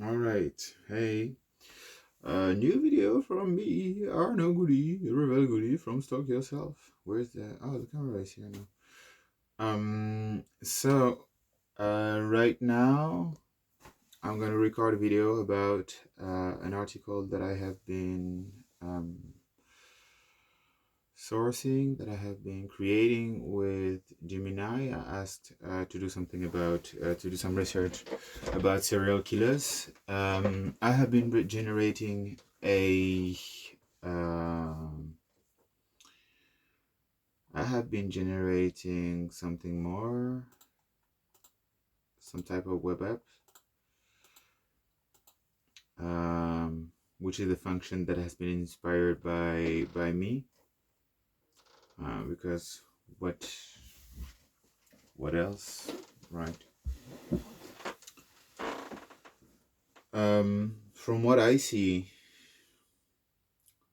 All right. Hey, new video from me, Arno Goody, Rebel Goody from Stalk Yourself. Where's the? Oh, the camera is here now. Right now I'm gonna record a video about an article that I have been sourcing, that I have been creating with Gemini. I asked to do something about to do some research about serial killers. I have been generating a um, I have been generating something more, some type of web app, which is a function that has been inspired by me, because what else, right? From what I see,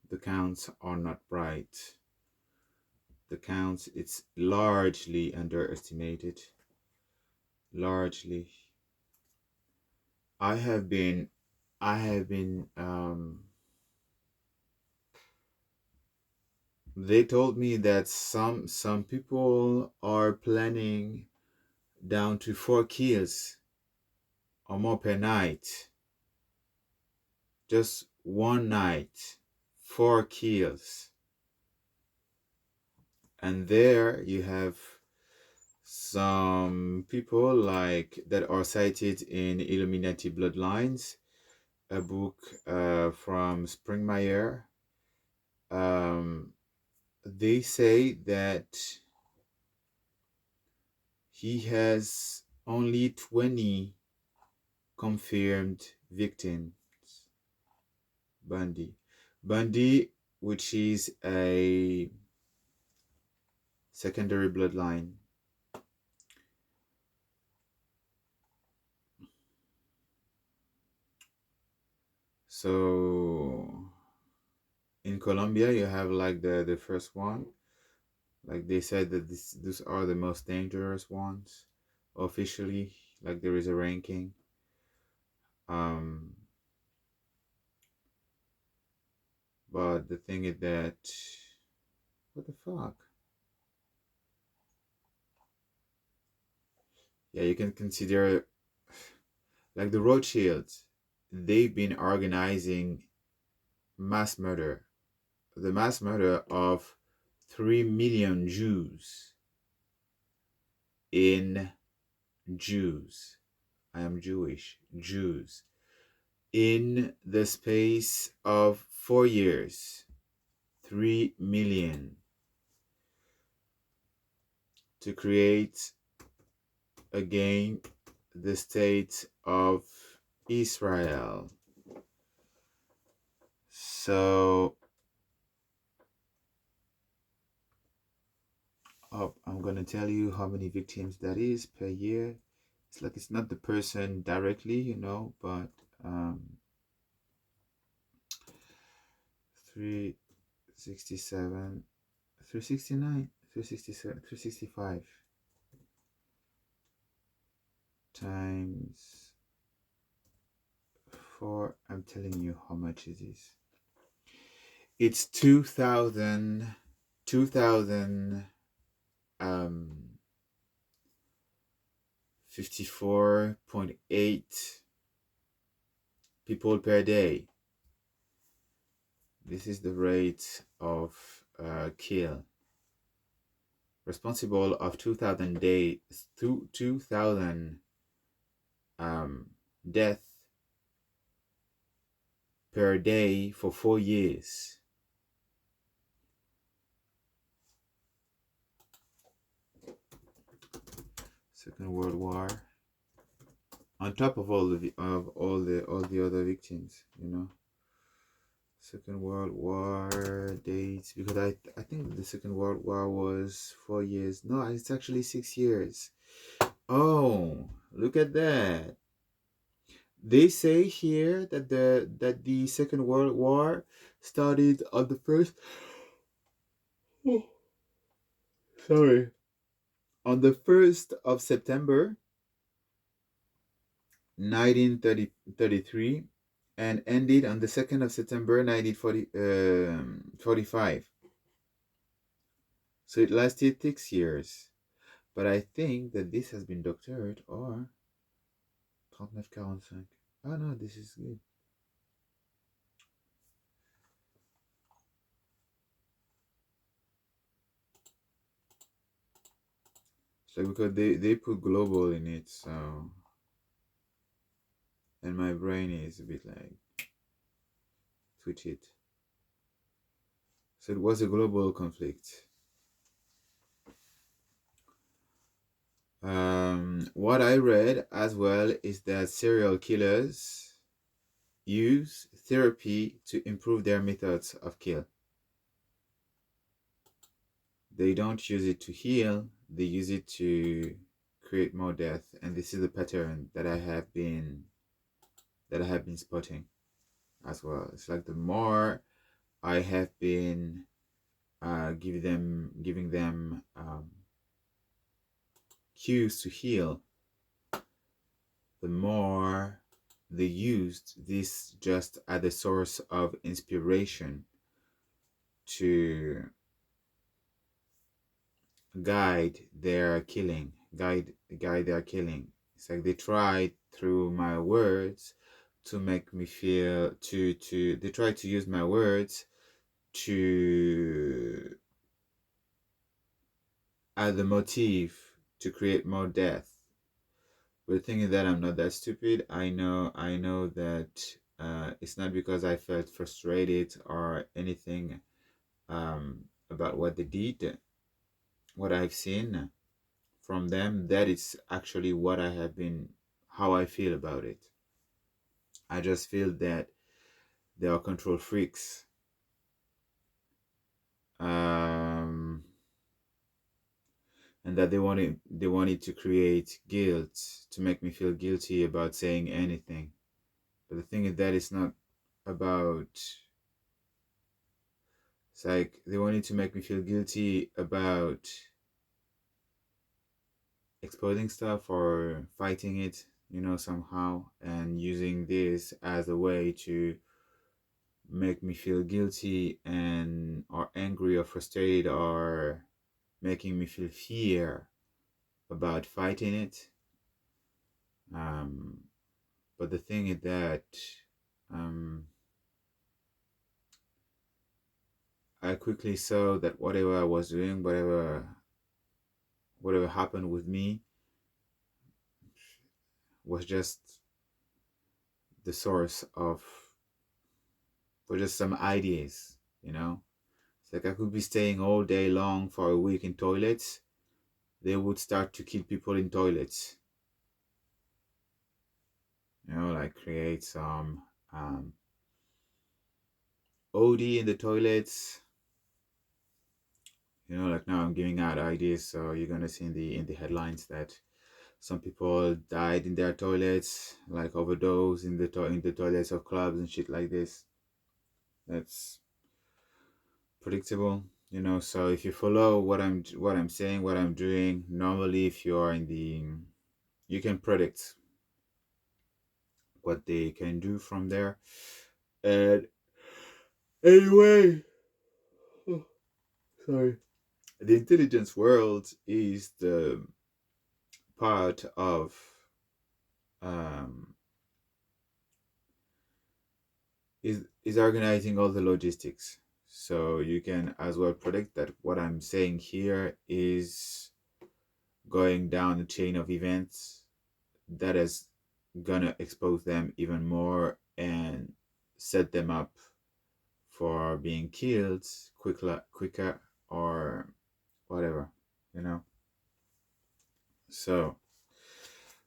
the counts are not right. The counts, it's largely underestimated. Largely. I have been I have been they told me that some people are planning down to 4 kills or more per night. Just one night. 4 kills. And there you have some people like that are cited in Illuminati Bloodlines, a book from Springmeyer. They say that he has only 20 confirmed victims. Bundy, which is a secondary bloodline. So in Colombia, you have like the first one. Like they said that these are the most dangerous ones officially. Like there is a ranking. Um, but the thing is that what the fuck? Yeah, you can consider like the Rothschilds. They've been organizing mass murder, the mass murder of 3 million in Jews. I am Jewish. Jews in the space of 4 years. 3 million to create again the state of Israel. So I'm gonna tell you how many victims that is per year. It's like it's not the person directly, but 367, 369, 367, 365 times 4. I'm telling you how much it is. It's 2000 54.8 people per day. This is the rate of kill. Responsible of 2000 days, 2000 death per day for 4 years. Second World War. On top of all the other victims, Second World War dates, because I think the Second World War was 4 years. No, it's actually 6 years. Oh, look at that. They say here that the Second World War started on the first. Oh, sorry. On the 1st of September 1933 and ended on the 2nd of September 1945. So it lasted 6 years. But I think that this has been doctored or 39-45. Oh no, this is good. So because they put global in it, so and my brain is a bit like switch it. So it was a global conflict. What I read as well is that serial killers use therapy to improve their methods of kill. They don't use it to heal, they use it to create more death. And this is a pattern that I have been spotting as well. It's like the more I have been giving them cues to heal, the more they used this just as a source of inspiration to guide their killing. It's like they tried through my words to make me feel to they tried to use my words to as a motive to create more death. But thinking that I'm not that stupid, I know that it's not because I felt frustrated or anything about what they did, what I've seen from them, that it's actually what I have been, how I feel about it. I just feel that they are control freaks. Um, and that they wanted to create guilt to make me feel guilty about saying anything. But the thing is that it's not about. It's like they wanted to make me feel guilty about exposing stuff or fighting it, somehow, and using this as a way to make me feel guilty and or angry or frustrated or making me feel fear about fighting it. Um, but the thing is that um, I quickly saw that whatever I was doing, whatever happened with me, was just the source of for just some ideas. It's like I could be staying all day long for a week in toilets. They would start to kill people in toilets. Like create some OD in the toilets. Like now I'm giving out ideas, so you're gonna see in the headlines that some people died in their toilets, like overdose in the toilets of clubs and shit like this. That's predictable. So if you follow what I'm saying, what I'm doing, normally if you are in the you can predict what they can do from there. And anyway, oh, sorry. The intelligence world is the part of um, is organizing all the logistics. So you can as well predict that what I'm saying here is going down the chain of events that is gonna expose them even more and set them up for being killed quicker or whatever, you know. So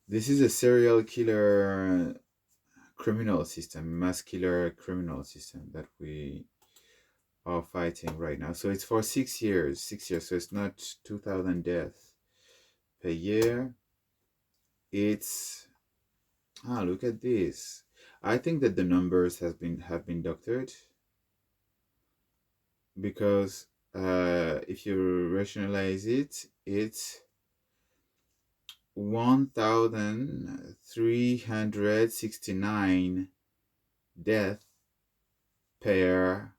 this is a serial killer criminal system, mass killer criminal system that we are fighting right now. So it's for 6 years, 6 years. So it's not 2,000 deaths per year. It's look at this. I think that the numbers have been doctored because if you rationalize it, it's 1,369 deaths per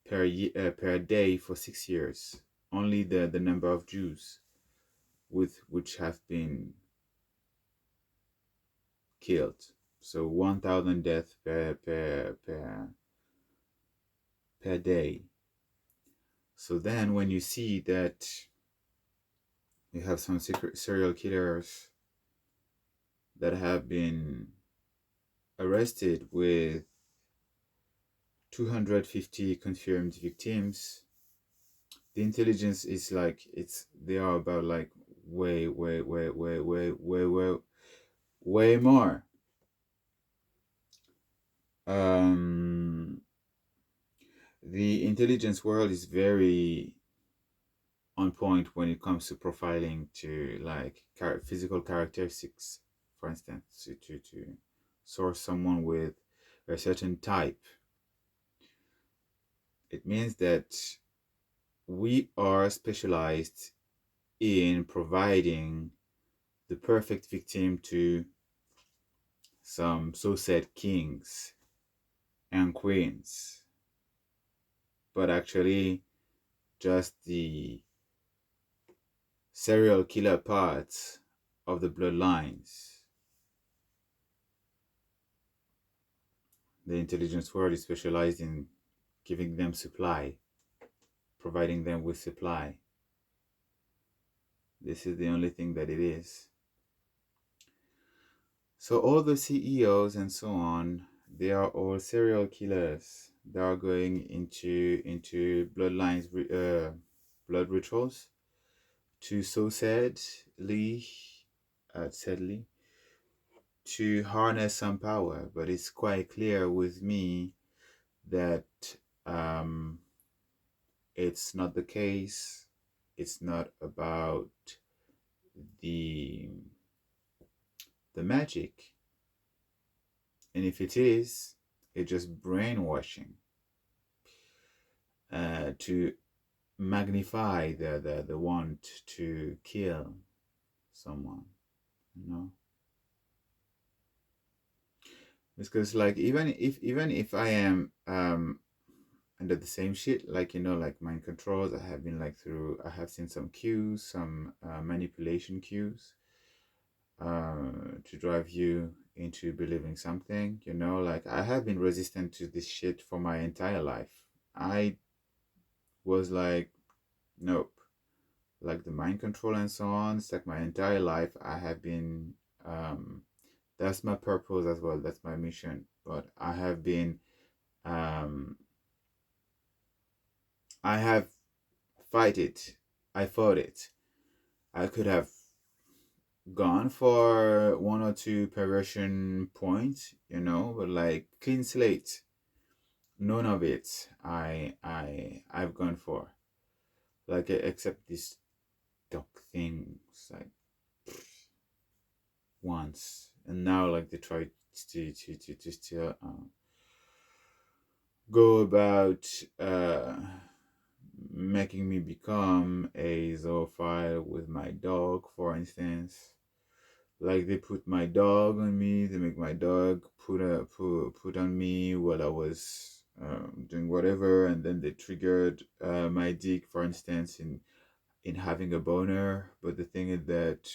per day for 6 years. Only the number of Jews with which have been killed. So 1,000 deaths per day. So then when you see that you have some secret serial killers that have been arrested with 250 confirmed victims, the intelligence is like they are about like way more. Um, the intelligence world is very on point when it comes to profiling to like physical characteristics, for instance, to source someone with a certain type. It means that we are specialized in providing the perfect victim to some so said kings and queens, but actually just the serial killer parts of the bloodlines. The intelligence world is specialized in giving them supply, providing them with supply. This is the only thing that it is. So all the CEOs and so on, they are all serial killers. They are going into bloodlines, blood rituals to so sadly, to harness some power. But it's quite clear with me that um, it's not the case. It's not about the the magic, and if it is, it's just brainwashing to magnify the want to kill someone, you know. Because like even if I am under the same shit, like like mind controls, I have seen some cues, some manipulation cues to drive you into believing something, like I have been resistant to this shit for my entire life. I was like, nope, like the mind control and so on. It's like my entire life I have been that's my purpose as well, that's my mission. But I have been um I have fight it I fought it. I could have gone for one or two perversion points, but like clean slate, none of it I've gone for, like except this dog things, like once, and now like they try to still go about making me become a zoophile with my dog, for instance. Like they put my dog on me, they make my dog put on me while I was doing whatever, and then they triggered my dick, for instance, in having a boner. But the thing is that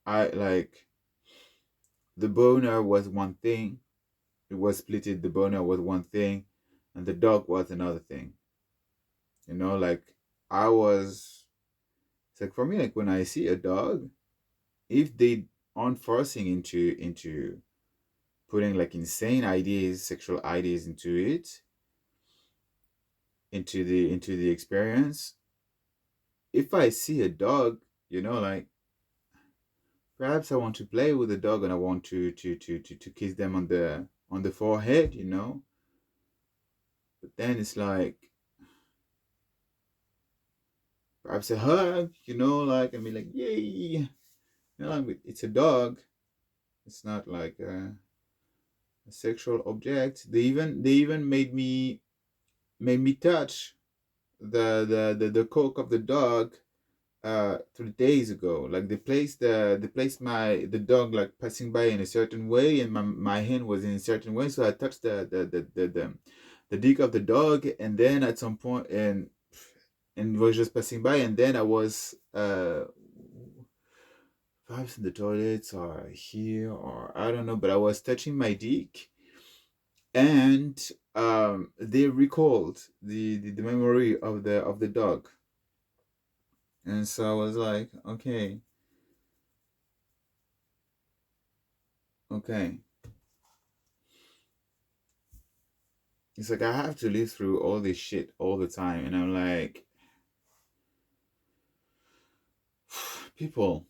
I like the boner was one thing, it was splitted. The boner was one thing, and the dog was another thing. Like I was. It's like for me, like when I see a dog, if they aren't forcing into putting like insane ideas, sexual ideas into it, into the experience. If I see a dog, like perhaps I want to play with the dog and I want to kiss them on the forehead, But then it's like perhaps a hug, like I mean, like yay, like it's a dog. It's not like a sexual object. They even made me touch the cock of the dog 3 days ago. Like they placed the dog like passing by in a certain way, and my hand was in a certain way, so I touched the dick of the dog, and then at some point and it was just passing by, and then I was perhaps in the toilets or here or I don't know, but I was touching my dick, and they recalled the memory of the dog, and so I was like, okay, okay. It's like I have to live through all this shit all the time, and I'm like, people.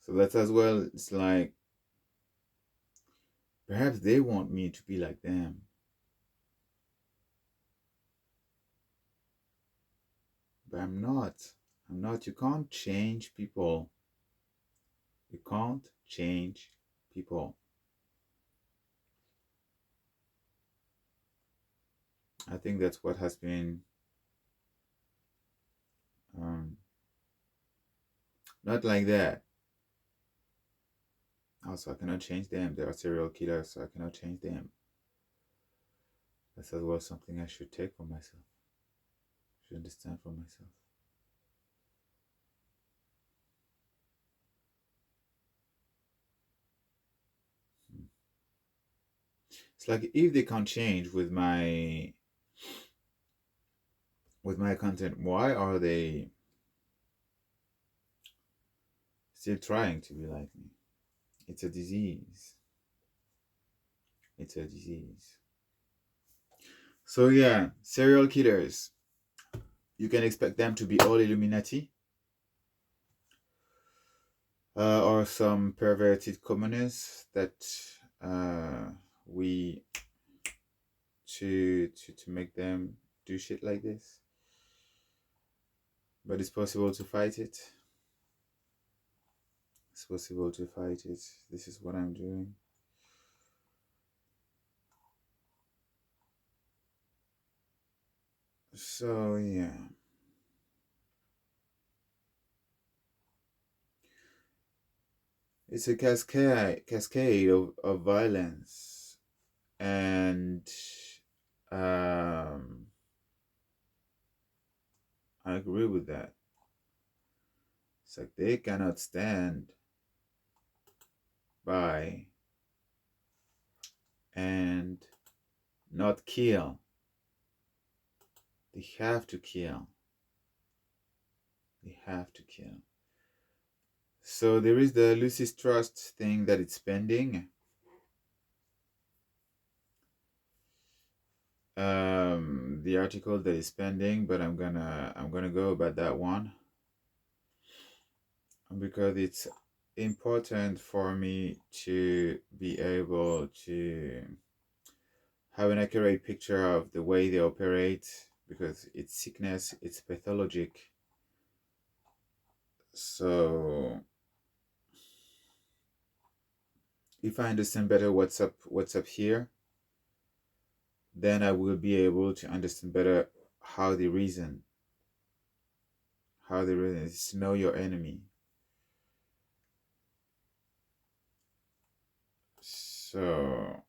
So that's as well. It's like perhaps they want me to be like them, but I'm not. I'm not. You can't change people. You can't change people. I think that's what has been um, not like that. Also, I cannot change them. They are serial killers, so I cannot change them. That's as well something I should take for myself. Should understand for myself. Hmm. It's like if they can't change with my content, why are they still trying to be like me? It's a disease. It's a disease. So yeah, serial killers. You can expect them to be all Illuminati, or some perverted commoners that uh, we to make them do shit like this. But it's possible to fight it. It's possible to fight it. This is what I'm doing. So yeah. It's a cascade of violence, and um, I agree with that. It's like they cannot stand by and not kill. They have to kill. They have to kill. So there is the Lucy's Trust thing that it's pending. The article that is pending, but I'm gonna go about that one because it's important for me to be able to have an accurate picture of the way they operate, because it's sickness, it's pathologic. So if I understand better what's up here, then I will be able to understand better how they reason. How they reason is to know your enemy. So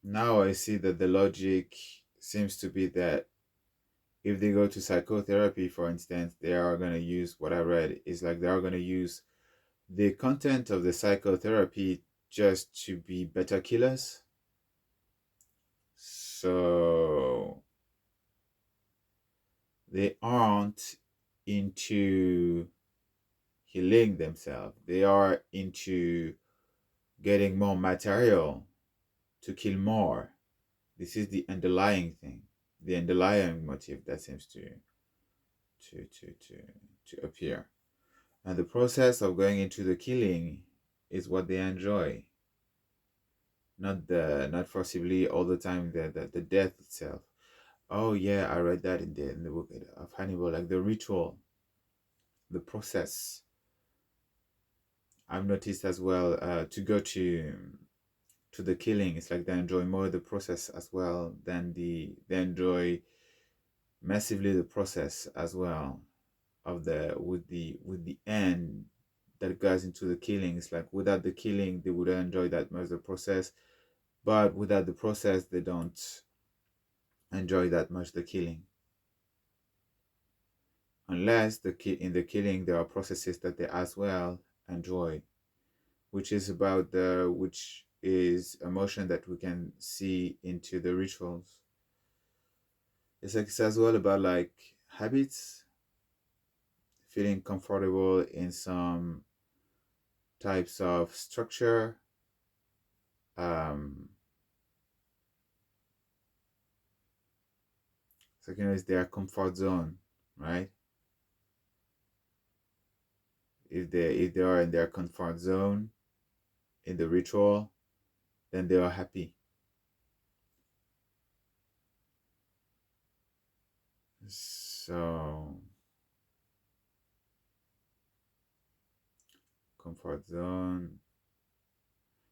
now I see that the logic seems to be that if they go to psychotherapy, for instance, they are going to use what I read is like they are going to use the content of the psychotherapy just to be better killers. So they aren't into healing themselves, they are into getting more material to kill more. This is the underlying thing, the underlying motive that seems to to to to appear. And the process of going into the killing is what they enjoy, not forcibly all the time the death itself. Oh yeah, I read that in the book of Hannibal, like the ritual, the process. I've noticed as well to go to to the killing. It's like they enjoy more the process as well than they enjoy massively the process as well of the with the end that goes into the killing. It's like without the killing they wouldn't enjoy that much the process, but without the process they don't enjoy that much the killing, unless in the killing there are processes that they as well enjoy, which is about the which is emotion that we can see into the rituals. It's like it's as well about like habits, feeling comfortable in some types of structure. um so it's their comfort zone, right? If they are in their comfort zone in the ritual, then they are happy. So comfort zone,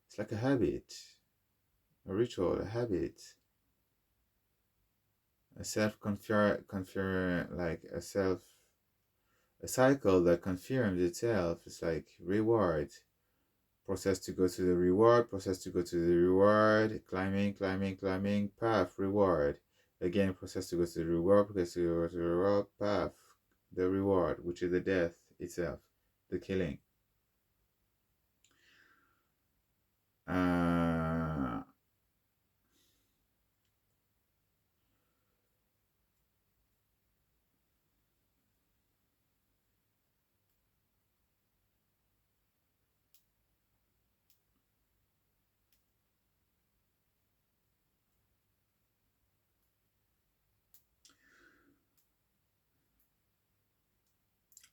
it's like a habit, a ritual, a habit, a self confirm like a cycle that confirms itself. It's like reward, process to go to the reward, process to go to the reward, climbing, path, reward. Again, process to go to the reward, process to go to the reward, path, the reward, which is the death itself, the killing. Uh,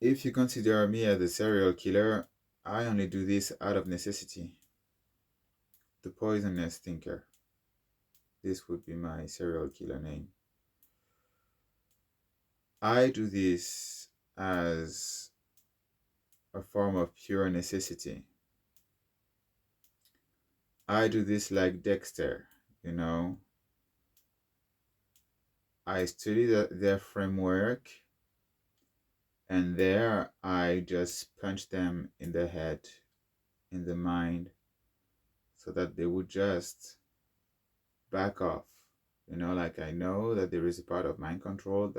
if you consider me as a serial killer, I only do this out of necessity. The poisonous thinker. This would be my serial killer name. I do this as a form of pure necessity. I do this like Dexter, you know. I study their framework, and there I just punch them in the head, in the mind, so that they would just back off. You know, like I know that there is a part of mind control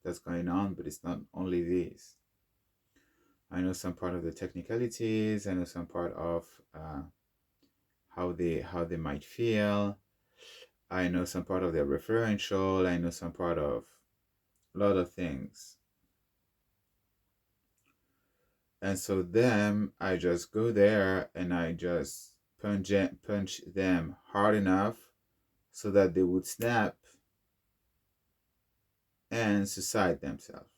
that's going on, but it's not only this. I know some part of the technicalities. I know some part of how they might feel. I know some part of their referential. I know some part of a lot of things. And so them, I just go there and I just punch them hard enough so that they would snap and suicide themselves.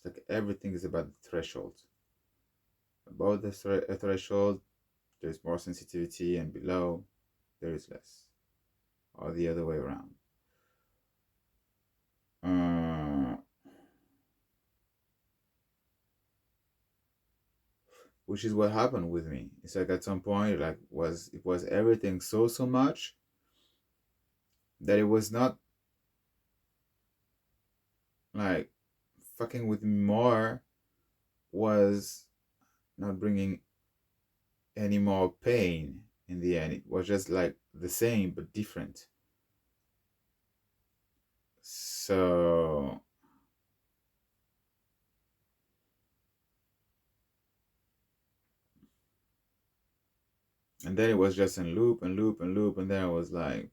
It's like everything is about the threshold. Above the threshold, there's more sensitivity, and below, there is less, or the other way around. Uh, which is what happened with me. It's like at some point, like it was everything so much that it was not like fucking with me more was not bringing any more pain in the end. It was just like the same but different. So and then it was just in loop and loop and loop, and then I was like,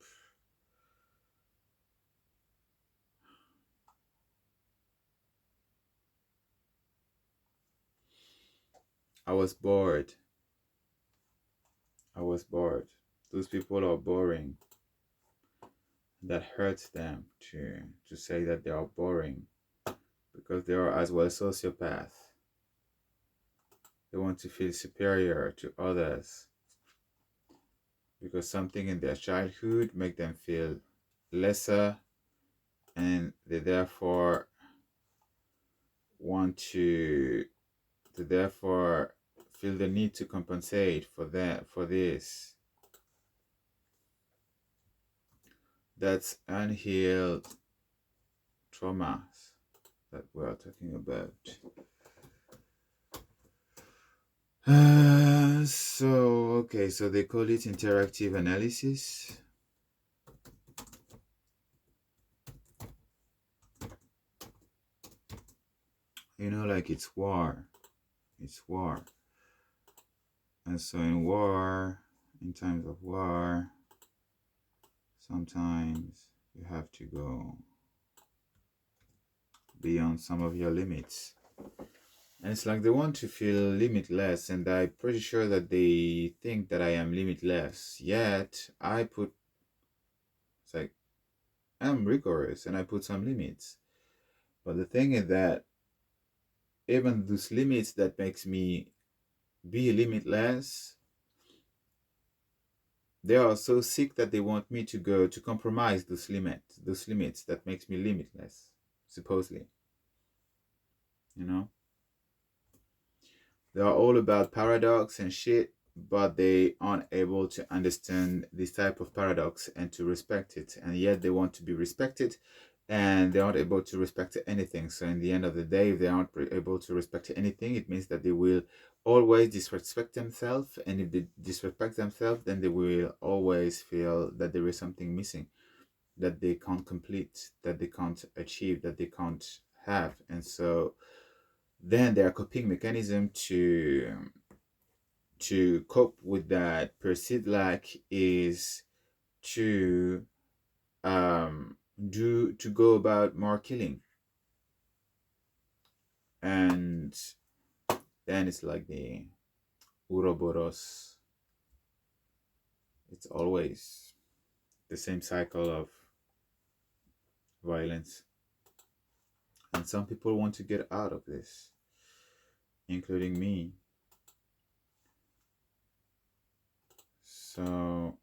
I was bored. I was bored. Those people are boring. That hurts them to say that they are boring, because they are as well sociopaths. They want to feel superior to others because something in their childhood make them feel lesser, and they therefore want to therefore feel the need to compensate for that, for this. That's unhealed traumas that we are talking about. So they call it interactive analysis. Like it's war. It's war. And so in times of war, sometimes you have to go beyond some of your limits. And it's like they want to feel limitless, and I'm pretty sure that they think that I am limitless. Yet it's like, I'm rigorous and I put some limits. But the thing is that even those limits that makes me be limitless, they are so sick that they want me to go to compromise those limits that makes me limitless, supposedly. You know? They are all about paradox and shit, but they aren't able to understand this type of paradox and to respect it. And yet they want to be respected, and they aren't able to respect anything. So in the end of the day, if they aren't able to respect anything, it means that they will always disrespect themselves. And if they disrespect themselves, then they will always feel that there is something missing, that they can't complete, that they can't achieve, that they can't have. And so then their coping mechanism to cope with that perceived lack is to go about more killing. And then it's like the Uroboros. It's always the same cycle of violence. And some people want to get out of this, including me. So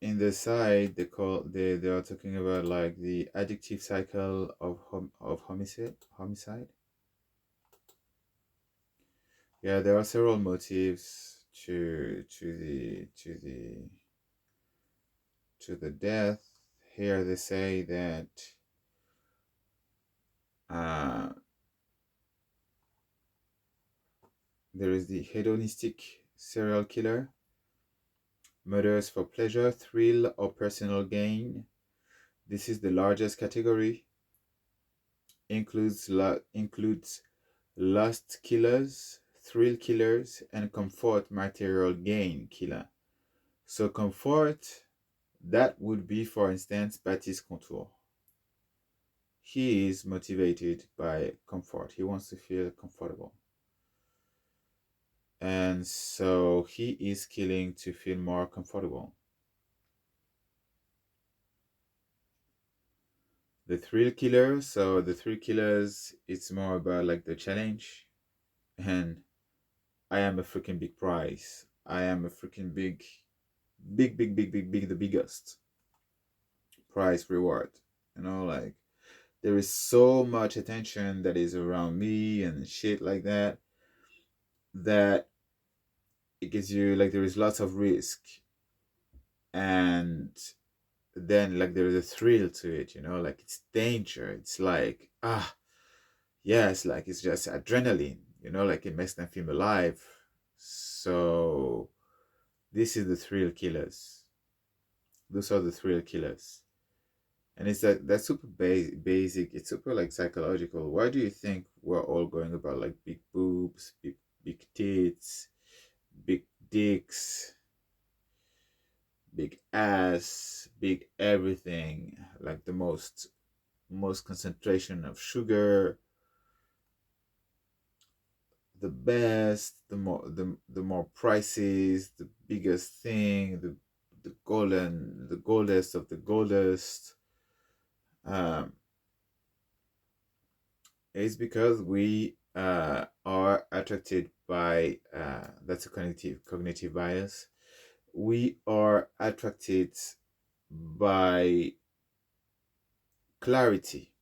in the side they are talking about like the addictive cycle of homicide. Yeah, there are several motives to the death. Here they say that uh, there is the hedonistic serial killer, murders for pleasure, thrill, or personal gain. This is the largest category. Includes lust killers, thrill killers, and comfort material gain killer. So comfort, that would be, for instance, Baptiste Contour. He is motivated by comfort. He wants to feel comfortable. And so he is killing to feel more comfortable. The thrill killer, so the thrill killers, it's more about like the challenge. And I am a freaking big prize. I am a freaking big, the biggest prize reward. Like there is so much attention that is around me and shit like that, that it gives you like there is lots of risk, and then like there is a thrill to it, like it's danger. It's like yeah, it's like it's just adrenaline, like it makes them feel alive. So this is the thrill killers. Those are the thrill killers. And it's that's super basic. It's super like psychological. Why do you think we're all going about like big boobs, big tits, big dicks, big ass, big everything, like the most concentration of sugar, the best, the more prices, the biggest thing, the goldest of the goldest. Um, it's because we are attracted by that's a cognitive bias. We are attracted by clarity.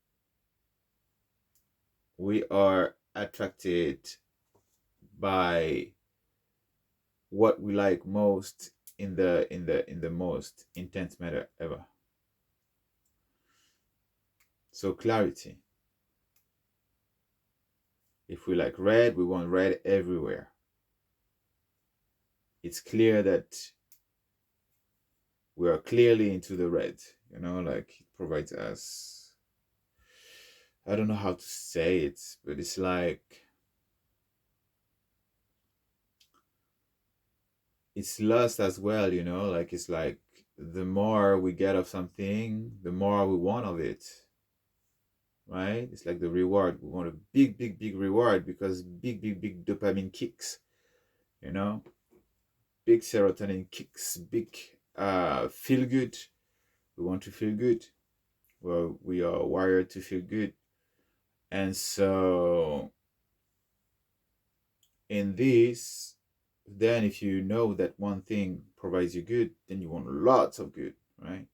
We are attracted by what we like most in the most intense matter ever. So clarity. If we like red, we want red everywhere. It's clear that we are clearly into the red, like it provides us, I don't know how to say it, but it's like it's lust as well, like it's like the more we get of something, the more we want of it, right? It's like the reward. We want a big, big, big reward because big, big, big dopamine kicks, you know, big serotonin kicks, big feel good. We want to feel good. Well, we are wired to feel good. And so in this, then if you know that one thing provides you good, then you want lots of good, right?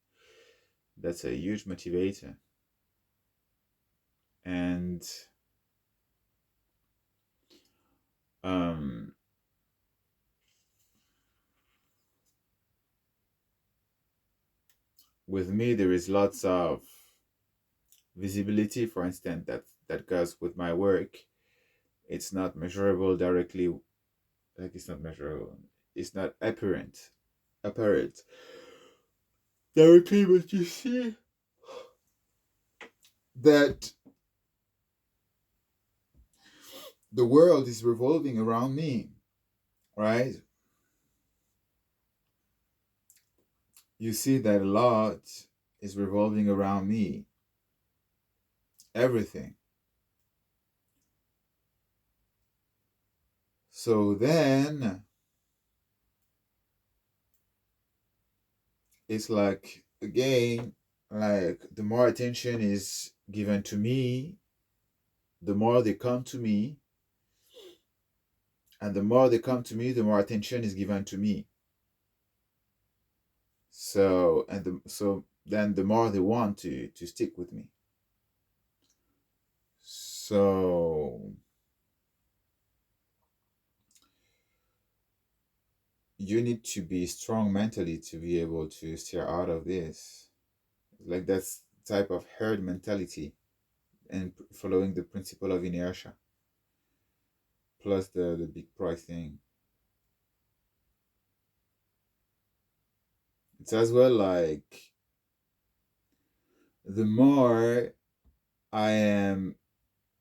That's a huge motivator. And um with me there is lots of visibility, for instance, that goes with my work. It's not measurable directly, like it's not measurable, it's not apparent directly, but you see that the world is revolving around me, right? You see that a lot is revolving around me, everything. So then it's like, again, like the more attention is given to me, the more they come to me, and the more they come to me, the more attention is given to me. So then the more they want to stick with me. So you need to be strong mentally to be able to steer out of this. Like that's type of herd mentality and following the principle of inertia plus the big price thing. It's as well like the more I am,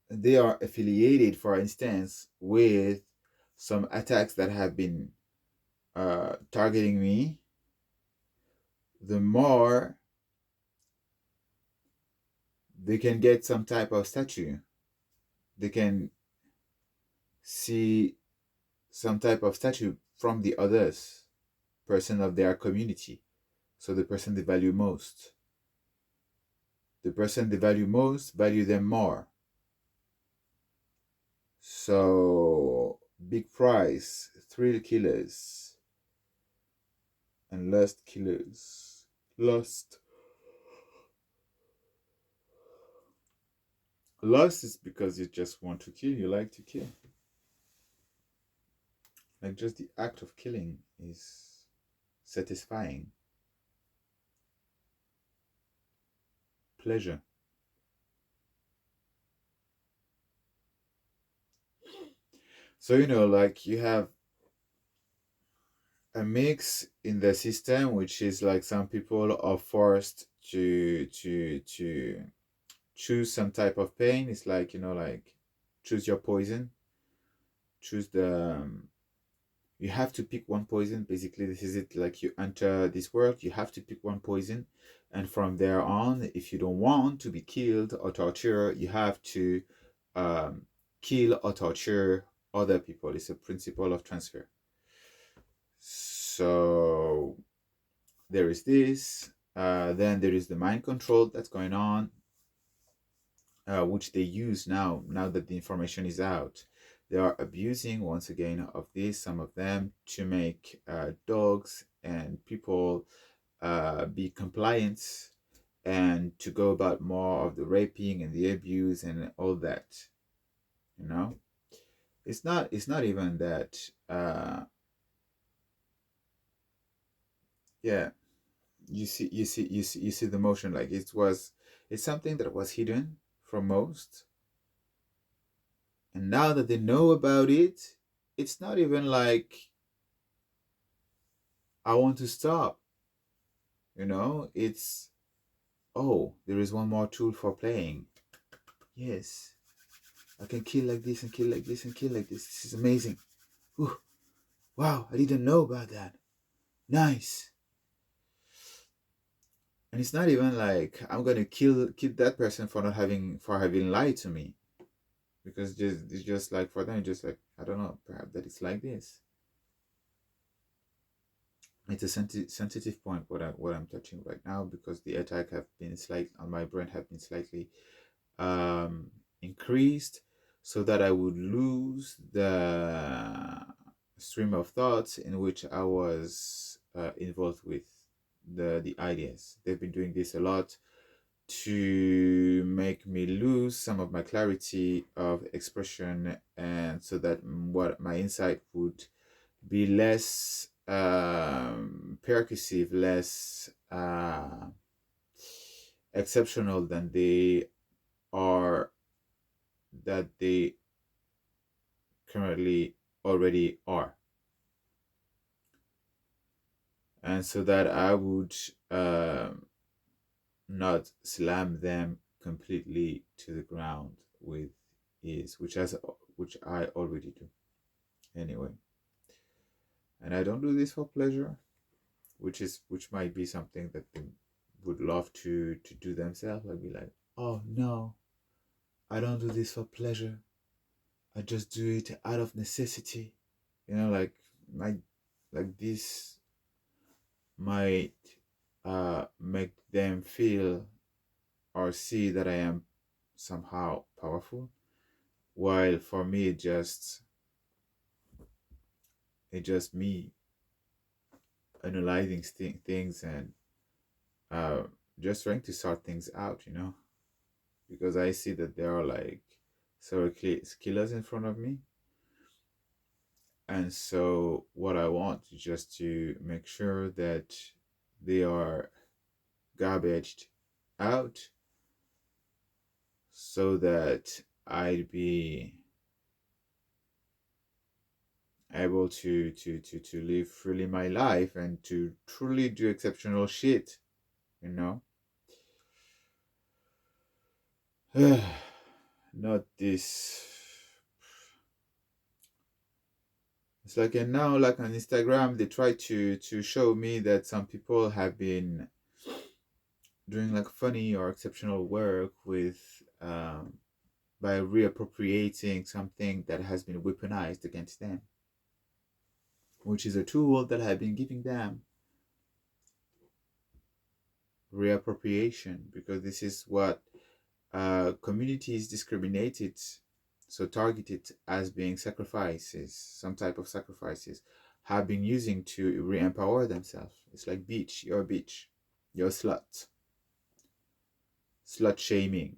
they are affiliated, for instance, with some attacks that have been targeting me, the more they can get some type of statue. They can see some type of statue from the others, person of their community. So the person they value most. The person they value most value them more. So big price, thrill killers, and lust killers. Lust. Lust is because you just want to kill, you like to kill. Like just the act of killing is satisfying. Pleasure. So like you have a mix in the system, which is like some people are forced to choose some type of pain. It's like like choose your poison, choose the you have to pick one poison. Basically, this is it. Like you enter this world, you have to pick one poison, and from there on, if you don't want to be killed or tortured, you have to um, kill or torture other people. It's a principle of transfer. So there is this. Then there is the mind control that's going on, which they use now that the information is out. They are abusing, once again, of this, some of them, to make dogs and people be compliant and to go about more of the raping and the abuse and all that. you know. It's not even that. Yeah, you see the motion. Like it's something that was hidden from most, and now that they know about it, it's not even like I want to stop. It's, oh, there is one more tool for playing. Yes, I can kill like this and kill like this and kill like this. This is amazing. Whew. Wow, I didn't know about that. Nice. And it's not even like I'm gonna kill that person for having lied to me, because it's just like, for them, just like, I don't know, perhaps that it's like this. It's a sensitive point what I'm touching right now, because the attack have been slight on my brain, have been slightly um increased, so that I would lose the stream of thoughts in which I was involved with the ideas. They've been doing this a lot to make me lose some of my clarity of expression, and so that what my insight would be less percussive, less exceptional than they are, that they currently already are, and so that I would not slam them completely to the ground with ease, which I already do anyway. And I don't do this for pleasure, which might be something that they would love to do themselves. I'd be like, oh no, I don't do this for pleasure. I just do it out of necessity. Like my like this might make them feel or see that I am somehow powerful, while for me it just me analyzing things, and uh, just trying to sort things out, because I see that there are like serial killers in front of me, and so what I want is just to make sure that they are garbaged out, so that I'd be able to live freely my life and to truly do exceptional shit, you know. Not this. It's like, and now, like on Instagram, they try to show me that some people have been doing like funny or exceptional work with by reappropriating something that has been weaponized against them, which is a tool that I've been giving them, reappropriation, because this is what communities discriminated, so targeted as being sacrifices, some type of sacrifices, have been using to re-empower themselves. It's like, bitch, you're a bitch, you're a slut shaming.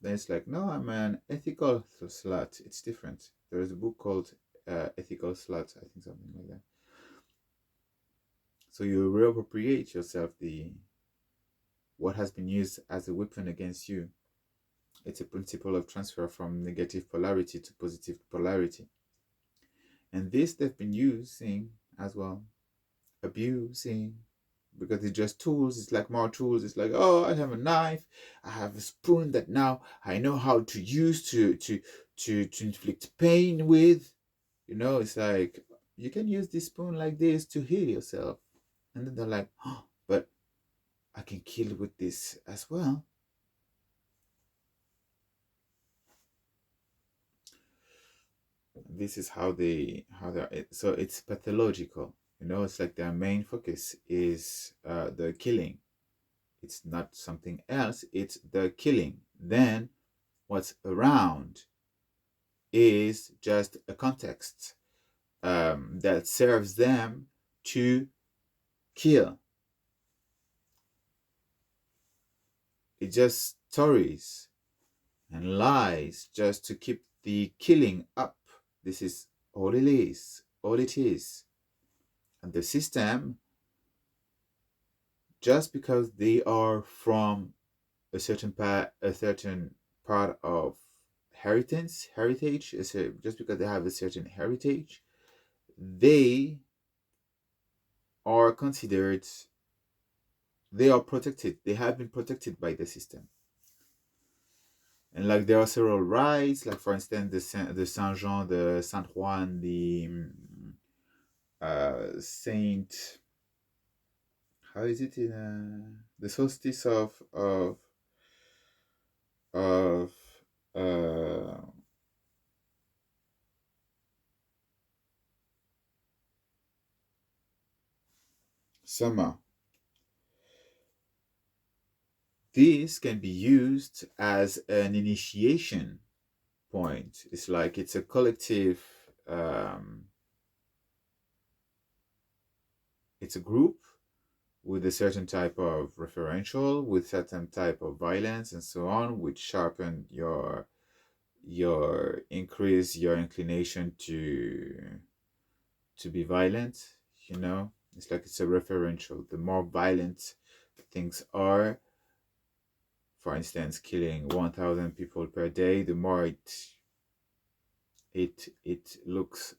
Then it's like, no, I'm an ethical slut. It's different. There is a book called Ethical Slut, I think, something like that. So you reappropriate yourself the what has been used as a weapon against you. It's a principle of transfer from negative polarity to positive polarity. And this they've been using as well, abusing, because it's just tools. It's like more tools. It's like, oh, I have a knife, I have a spoon that now I know how to use to inflict pain with. It's like, you can use this spoon like this to heal yourself. And then they're like, oh, but I can kill with this as well. This is how they're, so it's pathological. It's like their main focus is the killing. It's not something else, it's the killing. Then what's around is just a context that serves them to kill. It's just stories and lies just to keep the killing up. This is all it is. All it is. And the system, just because they are from a certain part of heritage, just because they have a certain heritage, they are considered, they are protected. They have been protected by the system. And like there are several rites, like for instance the Saint Jean, the Saint Juan, the Saint, how is it in the solstice of uh summer. This can be used as an initiation point. It's like it's a collective, um, it's a group with a certain type of referential, with certain type of violence and so on, which sharpen your increase your inclination to be violent. You know, it's like it's a referential. The more violent things are, for instance, killing 1,000 people per day, the more it looks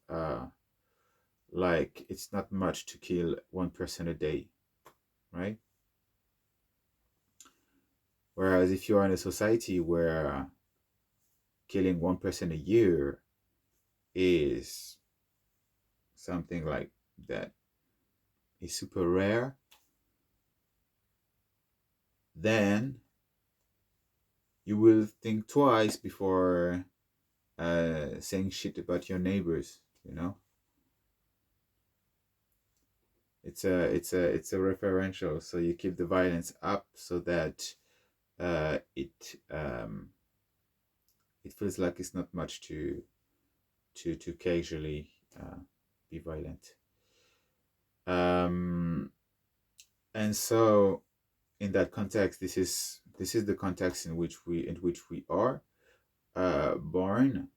like it's not much to kill one person a day, right? Whereas if you are in a society where killing one person a year is something like that is super rare, then you will think twice before saying shit about your neighbors. You know, it's a referential, so you keep the violence up so that uh, it um, it feels like it's not much to casually uh, be violent. Um, and so in that context, this is the context in which we are born.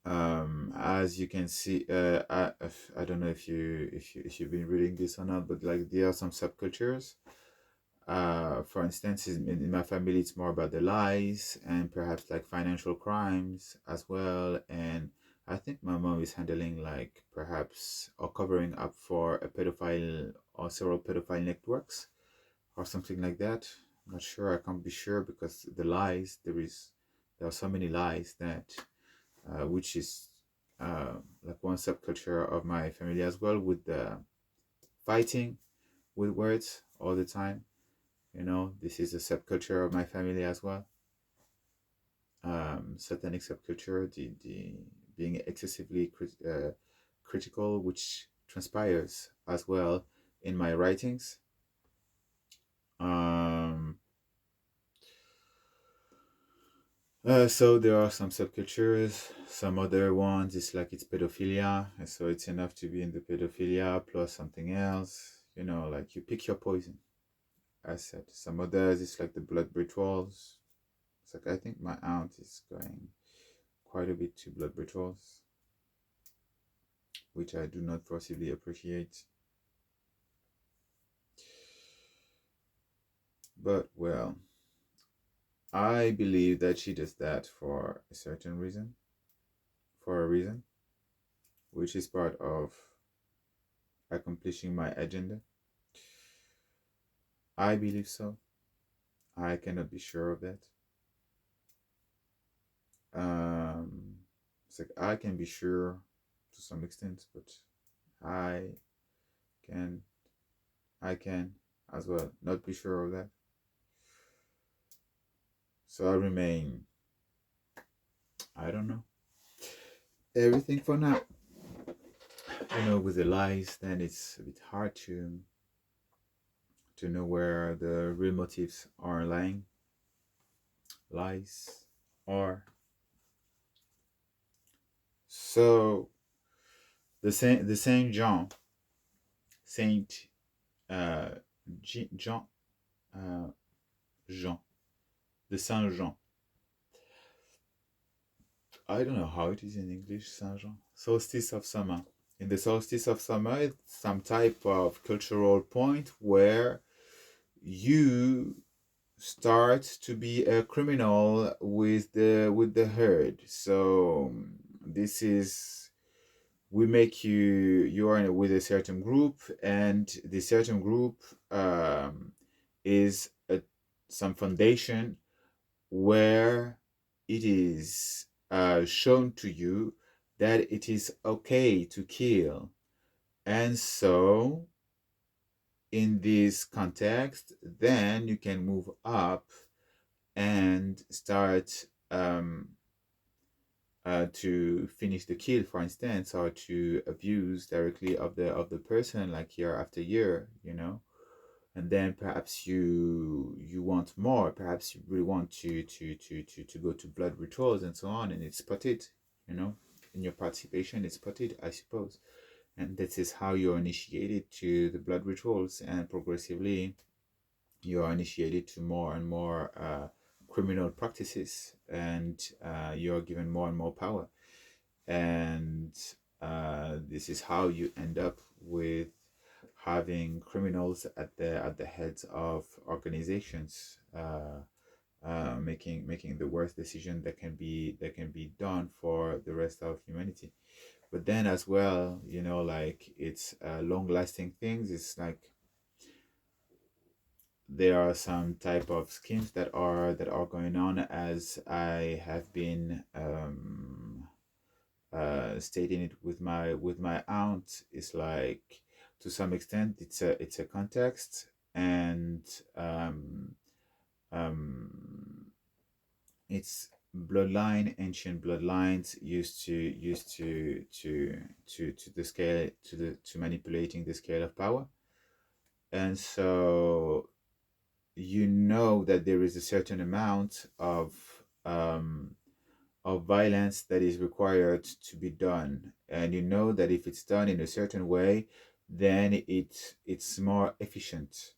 As you can see, I don't know if you've been reading this or not, but like there are some subcultures. For instance, in my family, it's more about the lies and perhaps like financial crimes as well. And I think my mom is handling like perhaps or covering up for a pedophile or several pedophile networks or something like that. I'm not sure. I can't be sure because the lies there are so many lies that which is like one subculture of my family as well, with the fighting with words all the time. You know, this is a subculture of my family as well. Satanic subculture, the being excessively critical, which transpires as well in my writings. Um, so there are some subcultures. Some other ones, it's like it's pedophilia, and so it's enough to be in the pedophilia plus something else. You know, like you pick your poison. I said some others, it's like the blood rituals. It's like I think my aunt is going quite a bit to blood rituals, which I do not possibly appreciate. But well, I believe that she does that for a certain reason, for a reason, which is part of accomplishing my agenda. I believe so. I cannot be sure of that. Um, it's like I can be sure to some extent, but I can I can as well not be sure of that. So I remain, I don't know, everything for now. You know, with the lies, then it's a bit hard to know where the real motives are lying. Lies are so the same Saint uh Jean uh Jean the Saint Jean. I don't know how it is in English, Saint Jean. Solstice of summer. In the solstice of summer, it's some type of cultural point where you start to be a criminal with the herd. So this is we make you are with a certain group, and the certain group is some foundation where it is shown to you that it is okay to kill. And so, in this context, then you can move up and start to finish the kill, for instance, or to abuse directly of the person, like year after year, you know. And then perhaps you want more, perhaps you really want to go to blood rituals and so on, and it's spotted, you know, in your participation it's spotted, I suppose. And this is how you're initiated to the blood rituals, and progressively you are initiated to more and more criminal practices, and you're given more and more power. And this is how you end up with having criminals at the heads of organizations, making the worst decision that can be done for the rest of humanity. But then as well, you know, like it's long lasting things. It's like there are some type of schemes that are going on, as I have been stating it with my aunt. Is like, to some extent, it's a context, and um, it's bloodline, ancient bloodlines used to the scale, to manipulating the scale of power. And so you know that there is a certain amount of violence that is required to be done, and you know that if it's done in a certain way, then it's more efficient,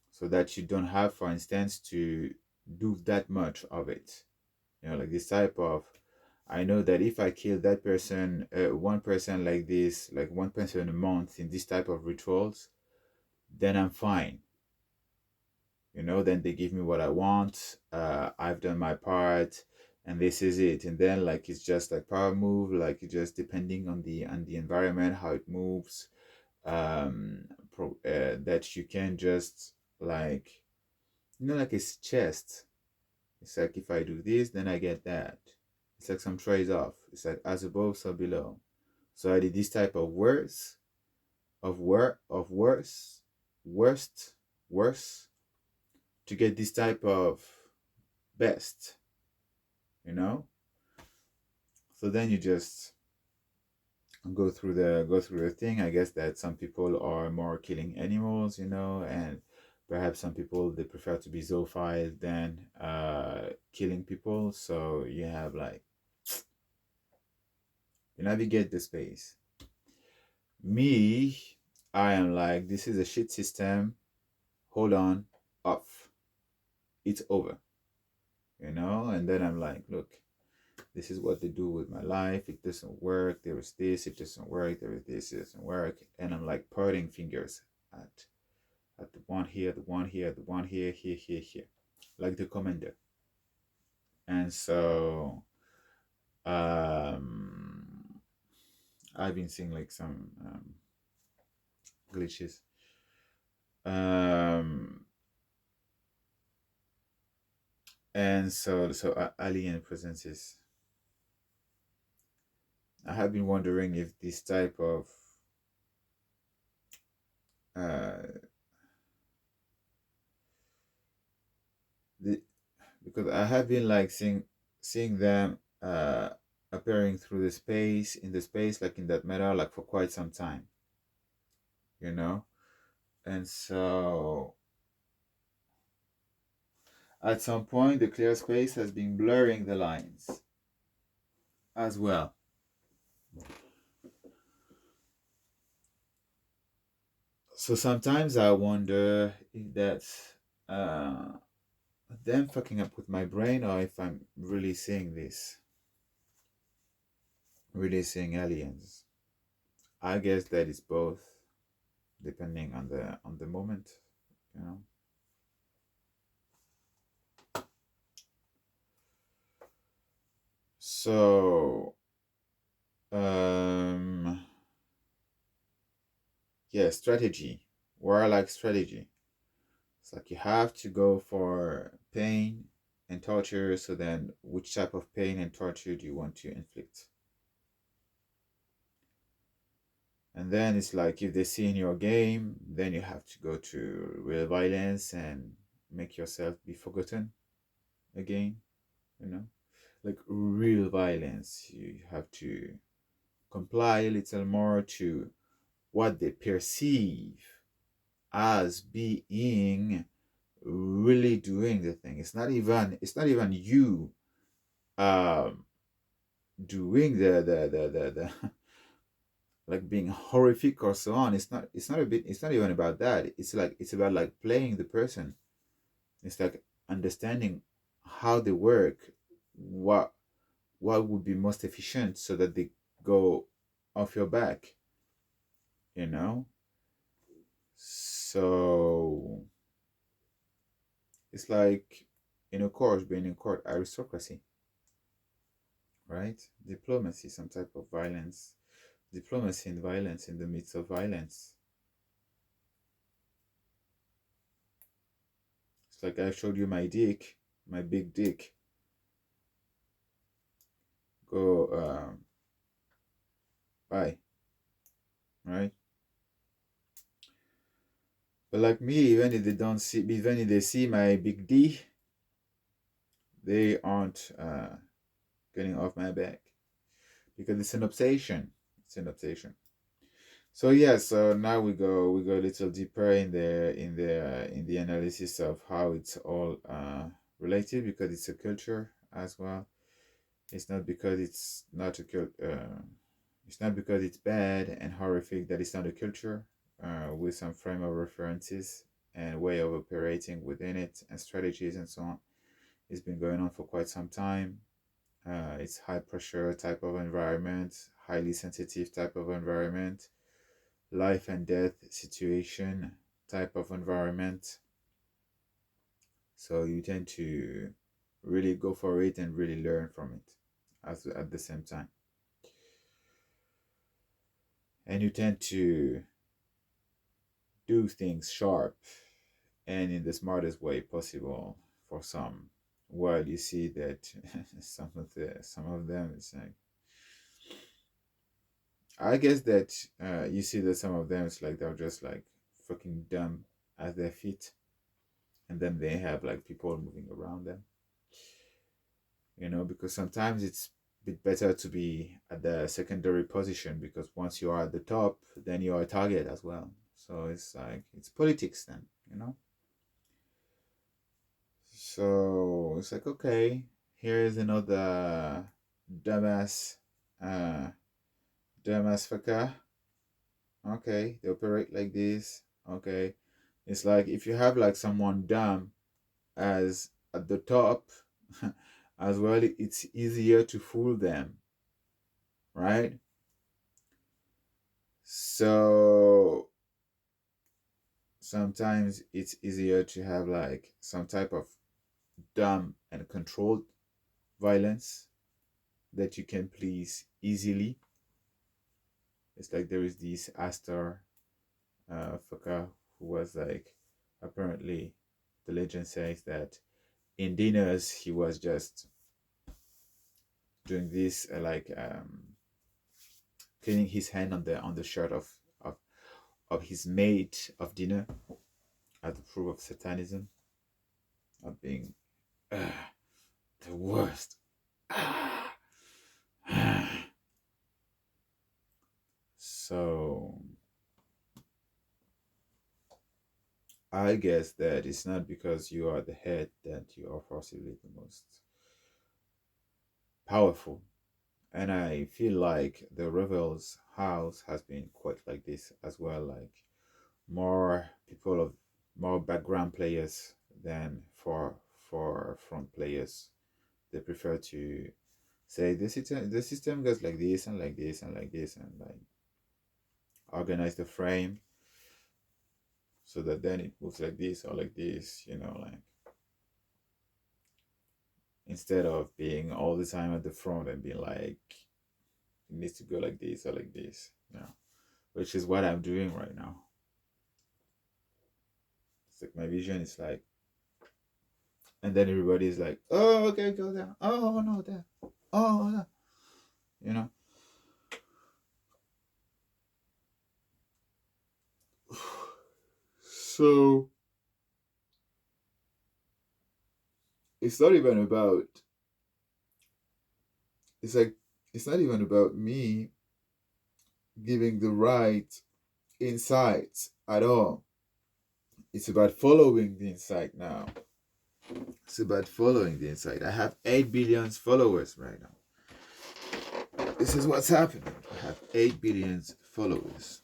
so that you don't have, for instance, to do that much of it. You know, like this type of, I know that if I kill that person, one person like this, like one person a month in this type of rituals, then I'm fine. You know, then they give me what I want. I've done my part, and this is it. And then, like, it's just like power move, like it's just depending on the environment, how it moves. That you can just, like, you know, like it's chest. It's like if I do this, then I get that. It's like some trade off. It's like as above, so below. So I did this type of worse, of worse, worst, worse, to get this type of best, you know. So then you just go through the thing. I guess that some people are more killing animals, you know, and perhaps some people, they prefer to be zoophile than killing people. So you have, like, you navigate the space. Me, I am like, this is a shit system. Hold on, off. It's over, you know. And then I'm like, look, this is what they do with my life. It doesn't work. There is this. It doesn't work. There is this. It doesn't work. And I'm like pointing fingers at the one here, the one here, the one here, here, here, here, like the commander. And so um, I've been seeing like some glitches. Um, and alien presences. I have been wondering if this type of uh, the, because I have been like seeing them appearing through the space, in the space, like in that matter, like for quite some time, you know. And so at some point the clear space has been blurring the lines as well. So sometimes I wonder if that's uh them fucking up with my brain, or if I'm really seeing this, really seeing aliens. I guess that is both, depending on the moment, you know. So, um, yeah, strategy, warlike strategy. It's like you have to go for pain and torture. So then, which type of pain and torture do you want to inflict? And then it's like if they see in your game, then you have to go to real violence and make yourself be forgotten again, you know? Like real violence. You have to comply a little more to what they perceive as being really doing the thing. It's not even you um doing the like being horrific or so on. It's not even about that. It's about like playing the person. It's like understanding how they work, what what would be most efficient so that they go off your back, you know? So it's like in a court, being in court, aristocracy, right? Diplomacy, some type of violence. Diplomacy and violence in the midst of violence. It's like I showed you my dick, my big dick. Go, bye, right? But like me, even if they see my big D, they aren't getting off my back because it's an obsession. It's an obsession. So yeah, so now we go a little deeper in the analysis of how it's all related because it's a culture as well. It's not because it's not a it's not because it's bad and horrific that it's not a culture with some frame of references and way of operating within it and strategies and so on. It's been going on for quite some time. It's high pressure type of environment, highly sensitive type of environment, life and death situation type of environment. So you tend to really go for it and really learn from it at the same time. And you tend to do things sharp and in the smartest way possible for some. While you see that some of them it's like I guess that you see that some of them it's like they're just like fucking dumb at their feet, and then they have like people moving around them, because sometimes it's a bit better to be at the secondary position because once you are at the top, then you are a target as well. So it's like it's politics then. So it's like okay, here is another dumbass, uh, dumbass fucker. Okay, they operate like this. Okay, it's like if you have like someone dumb as at the top, as well, it's easier to fool them, right? So sometimes it's easier to have like some type of dumb and controlled violence that you can please easily. It's like there is this Astor fucker who was like apparently the legend says that in dinners he was just doing this cleaning his hand on the shirt of his mate of dinner as a proof of satanism, of being the worst. So I guess that it's not because you are the head that you are forcibly the most powerful. And I feel like the Rebels house has been quite like this as well, like more people of more background players than for front players. They prefer to say the system goes like this and like this and like this and like organize the frame so that then it moves like this or like this, like instead of being all the time at the front and being like it needs to go like this or like this, which is what I'm doing right now. It's like my vision is like, and then everybody's like, oh, okay, go there. Oh, no, there. Oh, no. You know? So it's not even about, it's like, it's not even about me giving the right insights at all. It's about following the insight now. It's about following the insight. I have 8 billion followers right now. This is what's happening. I have 8 billion followers.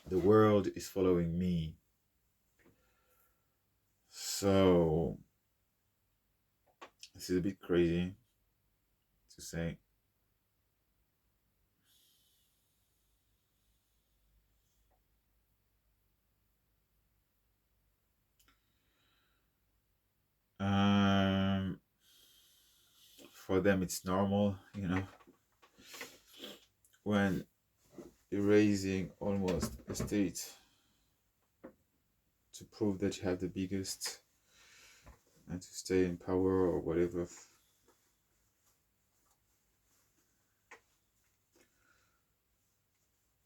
The world is following me. So this is a bit crazy to say. Um, for them, it's normal, when erasing almost a state to prove that you have the biggest and to stay in power or whatever.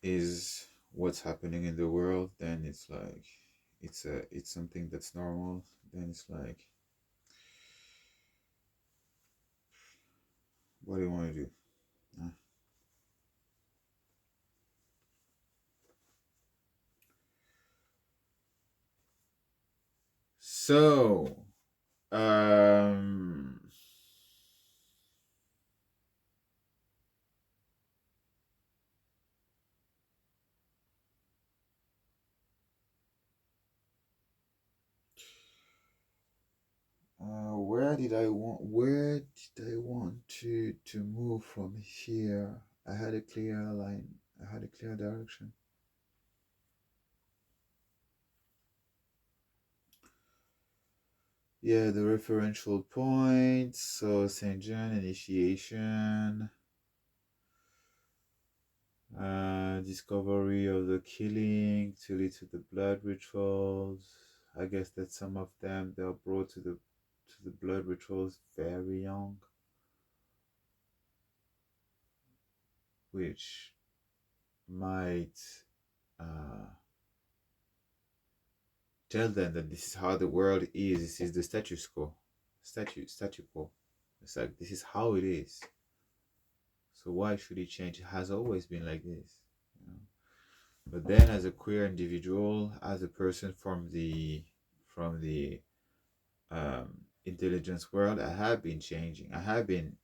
Is what's happening in the world, then it's like it's something that's normal. Then it's like, what do you want to do? So, um, where did I want to move from here? I had a clear line. I had a clear direction. Yeah, the referential points. So Saint John initiation, discovery of the killing to lead to the blood rituals. I guess that some of them they are brought to the blood rituals very young, which might uh, tell them that this is how the world is. This is the status quo, statu quo. It's like this is how it is. So why should it change? It has always been like this. You know? But then, as a queer individual, as a person from the intelligence world, I have been changing. I have been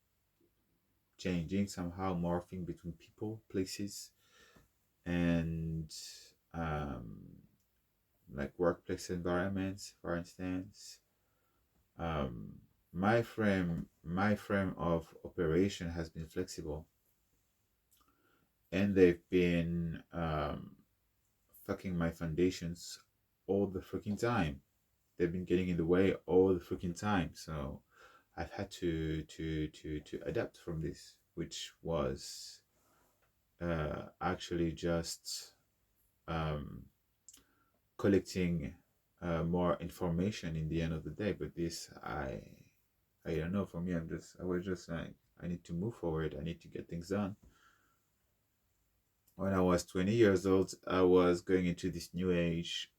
changing somehow, morphing between people, places, and um, like workplace environments, for instance. Um, my frame of operation has been flexible, and they've been fucking my foundations all the freaking time. They've been getting in the way all the freaking time. So I've had to adapt from this, which was actually just um, collecting more information in the end of the day. But this, I don't know. For me, I was just like, I need to move forward. I need to get things done. When I was 20 years old, I was going into this new age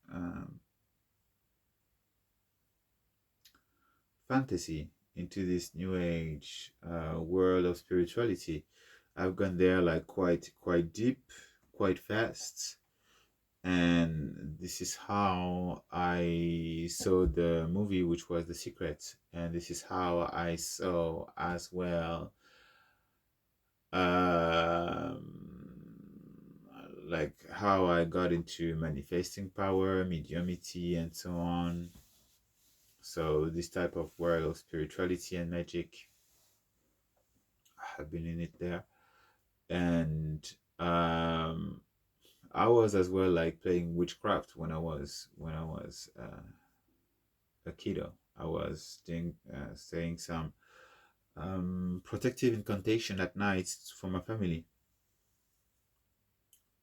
fantasy, into this new age world of spirituality. I've gone there like quite deep, quite fast, and this is how I saw the movie, which was The Secret, and this is how I saw as well, like how I got into manifesting power, mediumity, and so on. So this type of world of spirituality and magic, I have been in it there. And I was as well like playing witchcraft when I was a kiddo. I was doing saying some protective incantation at night for my family.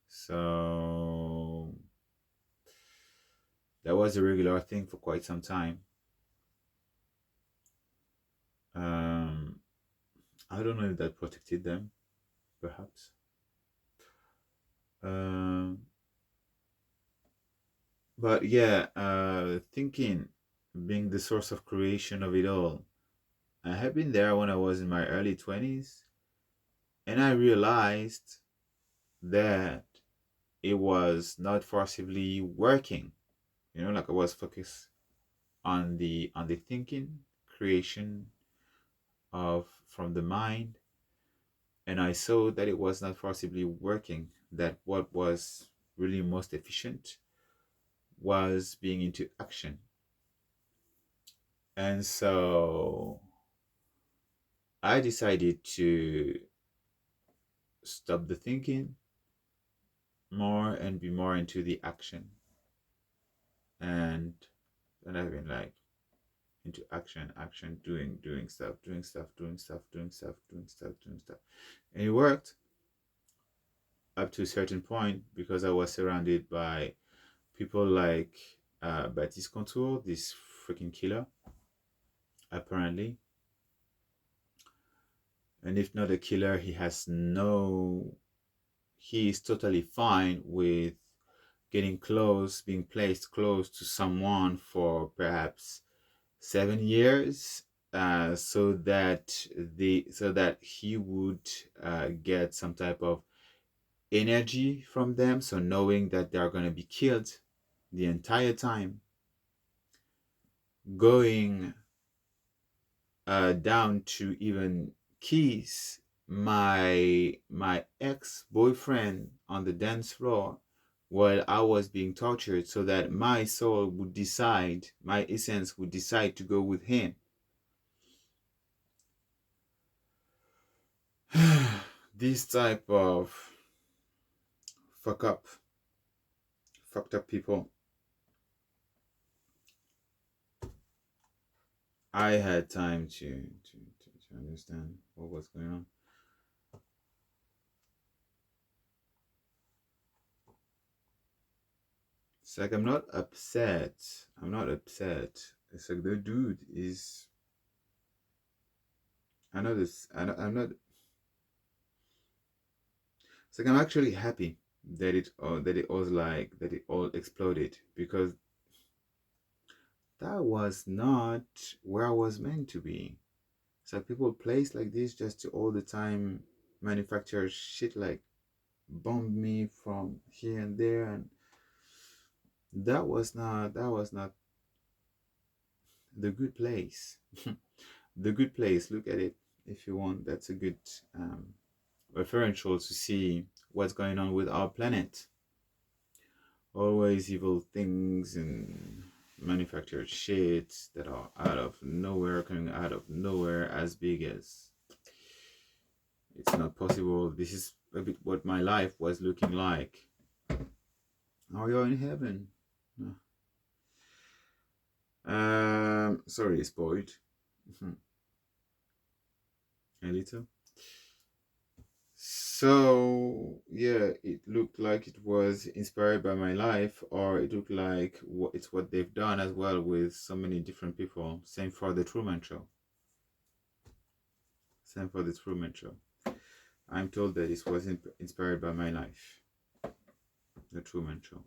So that was a regular thing for quite some time. Um, I don't know if that protected them, perhaps. Um, but yeah, thinking being the source of creation of it all. I had been there when I was in my early 20s, and I realized that it was not forcibly working. Like I was focused on the thinking, creation of from the mind, and I saw that it was not forcibly working, that what was really most efficient was being into action. And so I decided to stop the thinking more and be more into the action. And I've been like into action, action, doing stuff, doing stuff, doing stuff, doing stuff, doing stuff, doing stuff. And it worked up to a certain point because I was surrounded by people like Baptiste Contour, this freaking killer, apparently. And if not a killer, he is totally fine with getting close, being placed close to someone for perhaps 7 years, so that he would get some type of energy from them. So knowing that they are going to be killed the entire time, going down to even kiss my ex-boyfriend on the dance floor while I was being tortured, so that my soul would decide, my essence would decide to go with him. This type of fuck up, fucked up people. I had time to understand what was going on. It's like I'm not upset. I'm not upset. It's like the dude is. I know this. I'm not. It's like I'm actually happy that it all exploded, because that was not where I was meant to be. It's like people place like this just to all the time manufacture shit, like bomb me from here and there, and that was not the good place. The good place, look at it if you want. That's a good referential to see what's going on with our planet. Always evil things and manufactured shit that are out of nowhere, coming out of nowhere, as big as it's not possible. This is a bit what my life was looking like. Now you're in heaven. Sorry, spoiled. A little. So yeah, it looked like it was inspired by my life, or it looked like it's what they've done as well with so many different people. Same for the Truman Show. Same for the Truman Show. I'm told that it was inspired by my life, the Truman Show.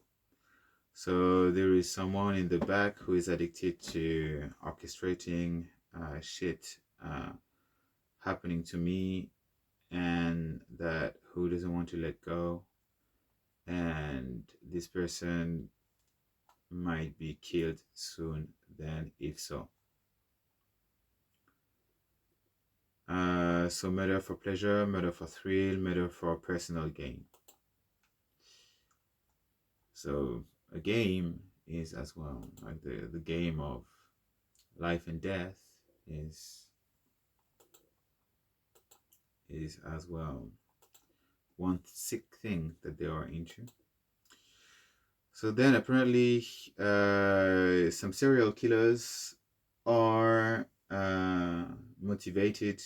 So there is someone in the back who is addicted to orchestrating shit happening to me, and that who doesn't want to let go, and this person might be killed soon then if so. So murder for pleasure, murder for thrill, murder for personal gain. So a game is as well like the game of life and death is as well one sick thing that they are into. So then apparently some serial killers are motivated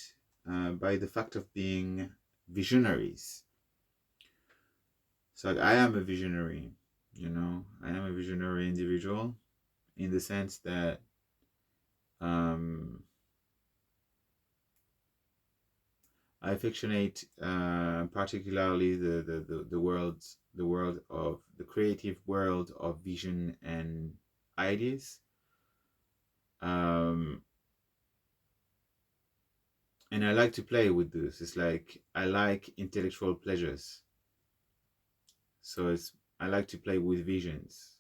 by the fact of being visionaries. So like, I am a visionary, I am a visionary individual in the sense that um, I fictionate particularly the world of the creative world of vision and ideas. Um, and I like to play with this. It's like I like intellectual pleasures. So I like to play with visions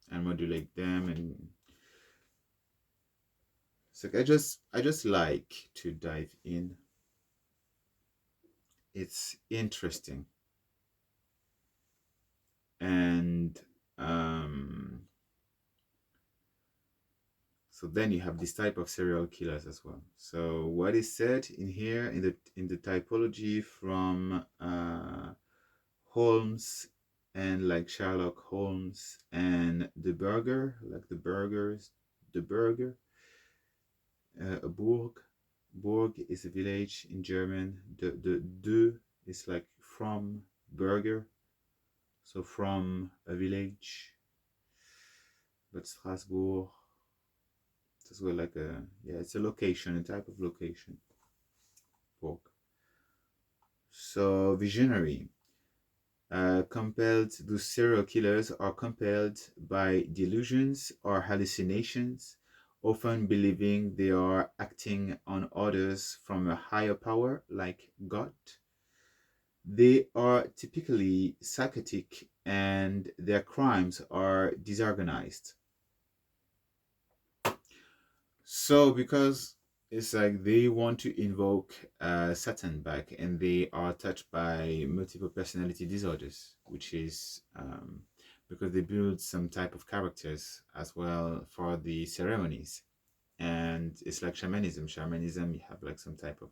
and modulate them, and it's like I just like to dive in. It's interesting. And so then you have this type of serial killers as well. So what is said in here in the typology from Holmes and like Sherlock Holmes and the burger, like the burgers, the burger, a burg. Burg is a village in German. De is like from burger, so from a village. But Strasbourg, it's as well like a, yeah, it's a location, a type of location. Burg. So visionary. Compelled, those serial killers are compelled by delusions or hallucinations, often believing they are acting on orders from a higher power, like God. They are typically psychotic and their crimes are disorganized. So, because it's like they want to invoke Satan back, and they are touched by multiple personality disorders, which is because they build some type of characters as well for the ceremonies. And it's like shamanism. You have like some type of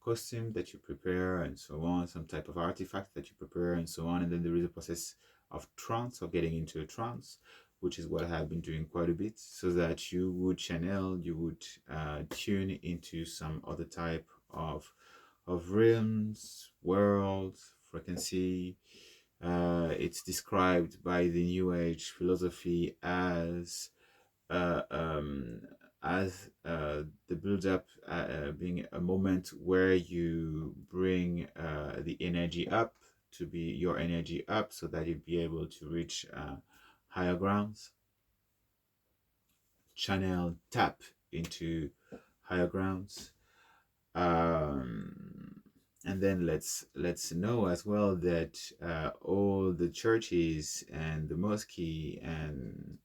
costume that you prepare and so on, some type of artifact that you prepare and so on. And then there is a process of trance, or getting into a trance, which is what I have been doing quite a bit, so that you would channel, you would tune into some other type of realms, worlds, frequency. It's described by the New Age philosophy uh, um, the build up being a moment where you bring the energy up, to be your energy up, so that you'd be able to reach higher grounds, channel, tap into higher grounds. And then let's know as well that all the churches and the mosque and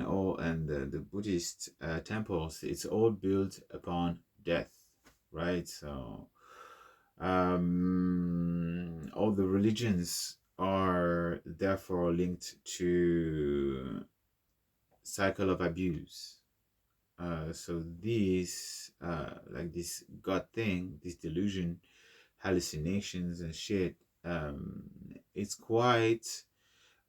all and the Buddhist temples, it's all built upon death, right? So all the religions are therefore linked to cycle of abuse. So this like this God thing, this delusion, hallucinations and shit, it's quite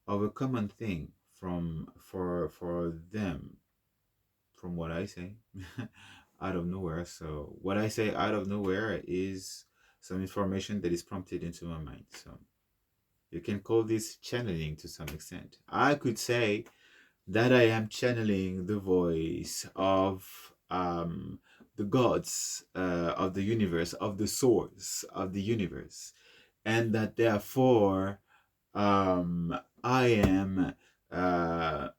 of a common thing for them, from what I say, out of nowhere. So what I say out of nowhere is some information that is prompted into my mind. So you can call this channeling to some extent. I could say that I am channeling the voice of the gods of the universe, of the source of the universe, and that therefore I am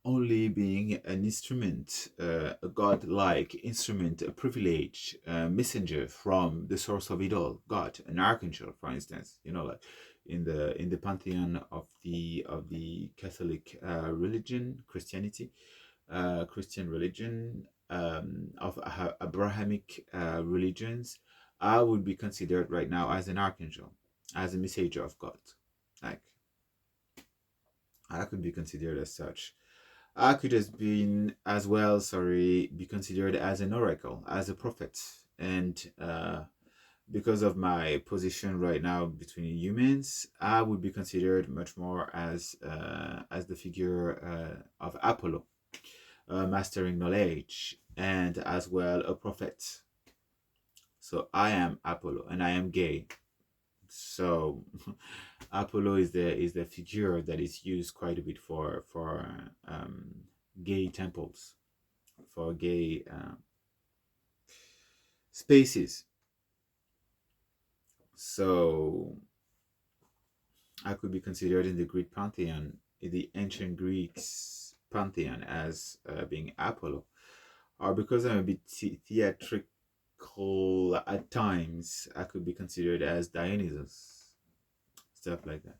only being an instrument, a godlike instrument, a privileged messenger from the source of it all, God, an archangel, for instance. Like in the pantheon of the Catholic religion, Christianity, Christian religion, of Abrahamic religions, I would be considered right now as an archangel, as a messenger of God. Like, I could be considered as such. I could have been as well, sorry, be considered as an oracle, as a prophet. And because of my position right now between humans, I would be considered much more as the figure of Apollo, mastering knowledge, and as well a prophet. So I am Apollo, and I am gay. So Apollo is the figure that is used quite a bit for gay temples, for gay spaces. So I could be considered in the Greek pantheon, in the ancient Greeks pantheon, as being Apollo, or because I'm a bit theatrical at times, I could be considered as Dionysus, stuff like that.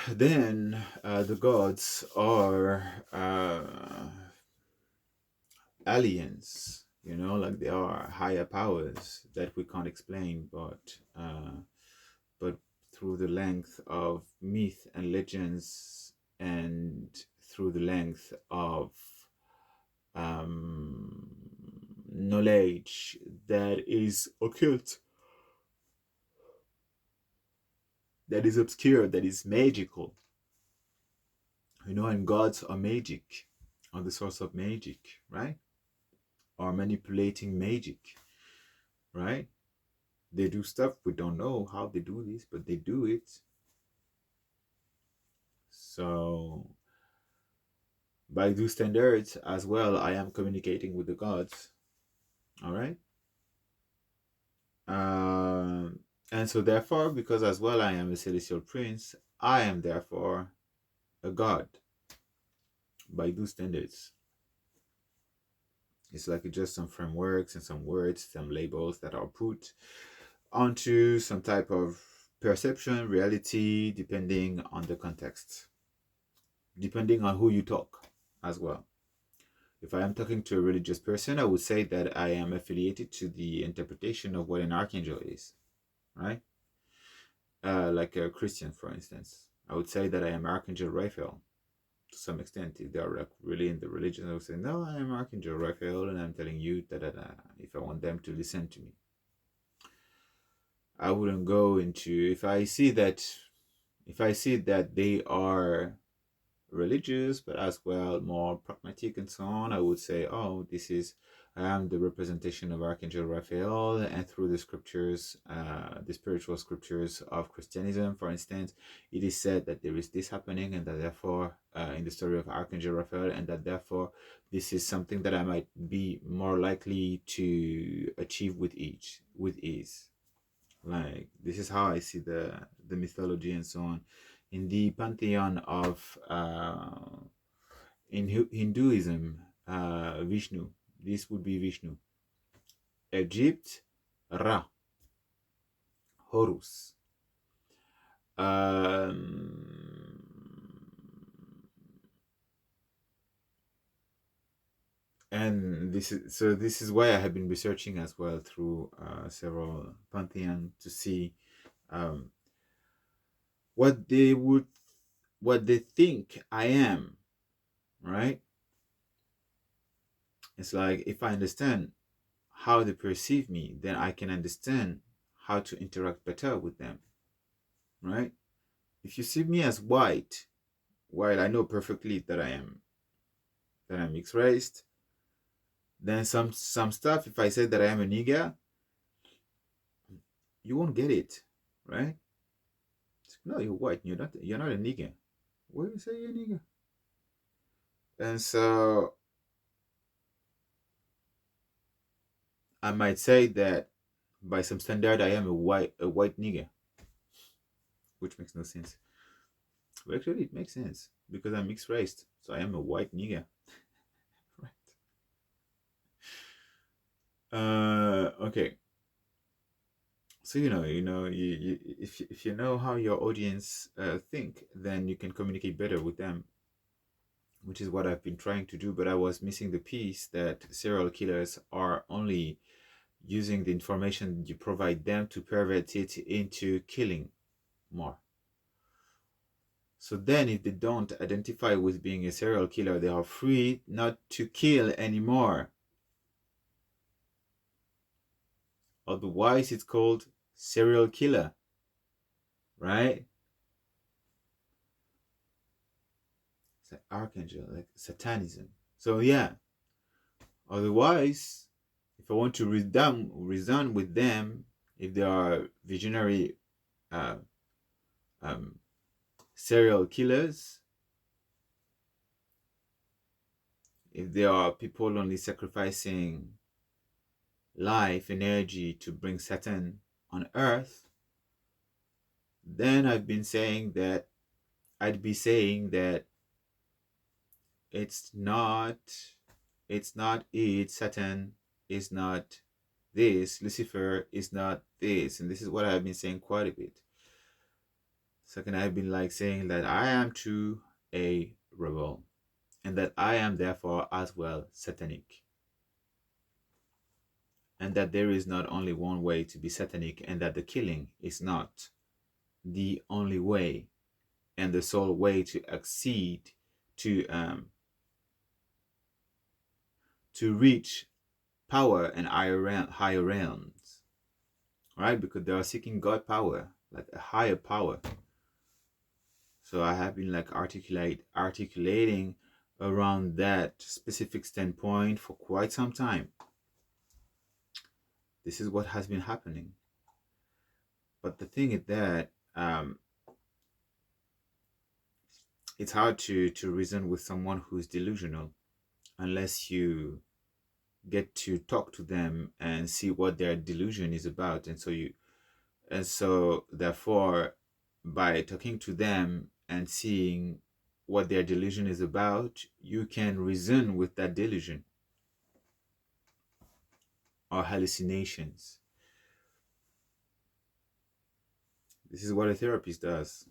Then the gods are aliens, like they are higher powers that we can't explain, but through the length of myth and legends, and through the length of um, knowledge that is occult, that is obscure, that is magical, and gods are magic, are the source of magic, right? Are manipulating magic, right? They do stuff we don't know how they do this, but they do it. So by those standards as well, I am communicating with the gods. All right. And so therefore, because as well I am a celestial prince, I am therefore a god by those standards. It's like just some frameworks and some words, some labels that are put onto some type of perception, reality, depending on the context, depending on who you talk as well. If I am talking to a religious person, I would say that I am affiliated to the interpretation of what an archangel is, right? Like a Christian, for instance. I would say that I am Archangel Raphael to some extent. If they are like really in the religion, I would say, no, I am Archangel Raphael and I'm telling you that if I want them to listen to me. I wouldn't go into, if I see that they are religious, but as well more pragmatic and so on, I would say, oh, I am the representation of Archangel Raphael, and through the scriptures, the spiritual scriptures of Christianism, for instance, it is said that there is this happening, and that therefore, in the story of Archangel Raphael, and that therefore, this is something that I might be more likely to achieve with ease. Like, this is how I see the mythology and so on. In the pantheon of in Hinduism, Vishnu. This would be Vishnu. Egypt, Ra, Horus. Um, and this is why I have been researching as well through several pantheon to see um, what they think I am, right? It's like if I understand how they perceive me, then I can understand how to interact better with them, right? If you see me as white, while I know perfectly that I'm mixed raced, then some stuff, if I say that I am a nigger, you won't get it, right? No, you're white. You're not a nigger. What do you say you're a nigger? And so I might say that by some standard I am a white nigger, which makes no sense. But actually it makes sense because I'm mixed raced. So I am a white nigger. Right. Okay. So if you know how your audience think, then you can communicate better with them, which is what I've been trying to do. But I was missing the piece that serial killers are only using the information you provide them to pervert it into killing more. So then, if they don't identify with being a serial killer, they are free not to kill anymore. Otherwise, it's called serial killer, right? It's like archangel, like satanism. So yeah. Otherwise, if I want to reason with them, if they are visionary uh, um, serial killers, if they are people only sacrificing life, energy to bring Satan on earth, then I'd be saying that it's not, Satan is not this, Lucifer is not this. And this is what I've been saying quite a bit. Second, I've been like saying that I am too a rebel, and that I am therefore as well satanic, and that there is not only one way to be satanic, and that the killing is not the only way and the sole way to accede to reach power and higher realms, right? Because they are seeking God power, like a higher power. So I have been like articulating around that specific standpoint for quite some time. This is what has been happening. But the thing is that it's hard to reason with someone who's delusional unless you get to talk to them and see what their delusion is about. And so therefore, by talking to them and seeing what their delusion is about, you can reason with that delusion or hallucinations. This is what a therapist does.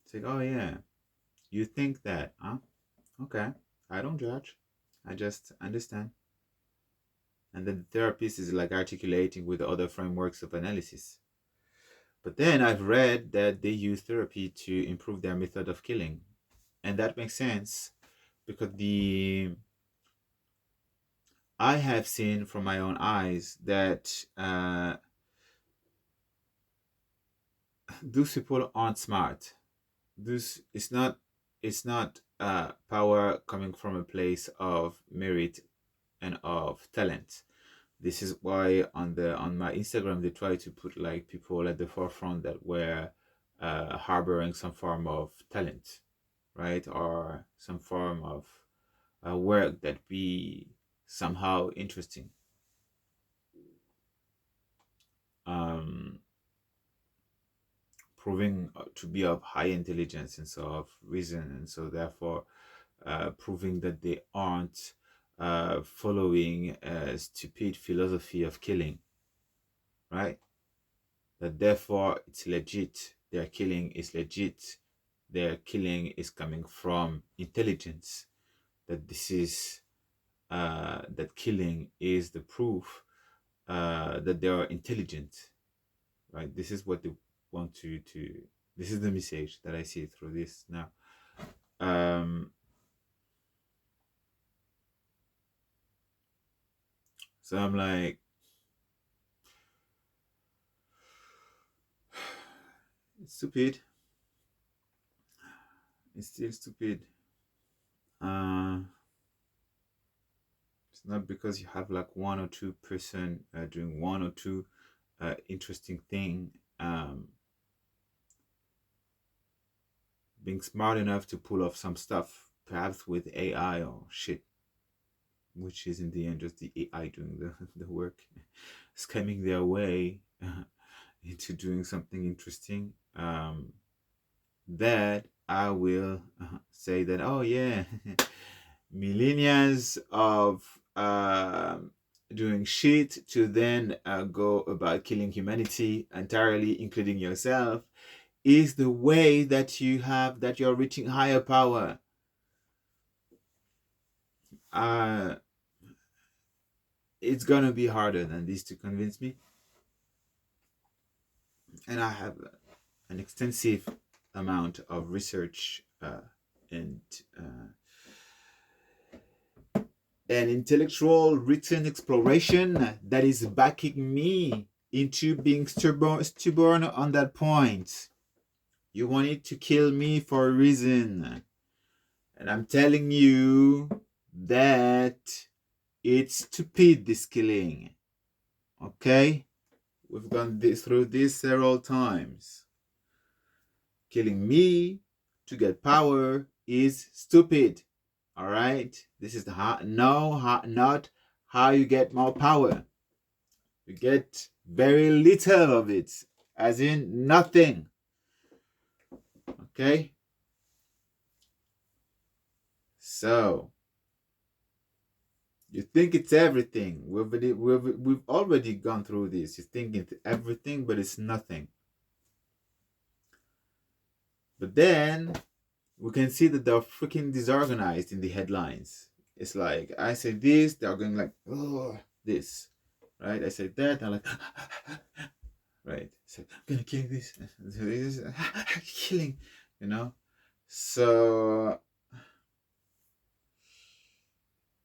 It's like, oh yeah, you think that, huh? Okay, I don't judge. I just understand. And then the therapist is like articulating with other frameworks of analysis. But then I've read that they use therapy to improve their method of killing. And that makes sense because I have seen from my own eyes that those people aren't smart. This it's not power coming from a place of merit and of talent. This is why on my Instagram they try to put like people at the forefront that were harboring some form of talent, right, or some form of work that be somehow interesting, um, proving to be of high intelligence and so of reason, and so therefore proving that they aren't following a stupid philosophy of killing, right? That therefore it's legit, their killing is legit, their killing is coming from intelligence, that this is that killing is the proof that they are intelligent, right? This is what they want to this is the message that I see through this now. um so I'm like, it's stupid, it's still stupid. uh it's not because you have like one or two person doing one or two interesting thing, um being smart enough to pull off some stuff, perhaps with AI or shit, which is in the end just the AI doing the work, scamming their way into doing something interesting. That I will say that, oh yeah, millennia of doing shit to then go about killing humanity entirely, including yourself, is the way that you're reaching higher power. uh it's gonna be harder than this to convince me, and an extensive amount of research and uh, an intellectual written exploration that is backing me into being stubborn on that point. You wanted to kill me for a reason. And I'm telling you that it's stupid, this killing. Okay? We've gone through this several times. Killing me to get power is stupid. All right? This is not how you get more power. You get very little of it, as in nothing. Okay? So, you think it's everything. We've already gone through this. You think it's everything, but it's nothing. But then we can see that they're freaking disorganized in the headlines. It's like, I say this, they're going like, oh, this. Right? I say that, they're like, right? So I'm gonna kill this. Killing, you know? So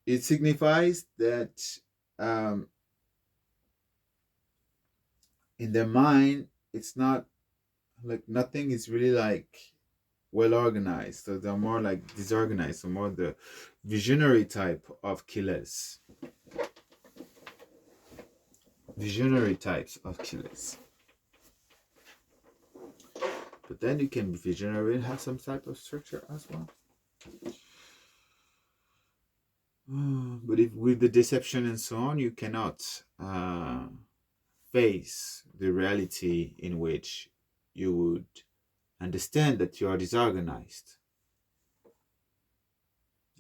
it signifies that in their mind, it's not like nothing is really like well organized. So they're more like disorganized, so more the visionary type of killers. Visionary types of killers. But then you can be visionary and have some type of structure as well. But if with the deception and so on, you cannot face the reality in which you would understand that you are disorganized.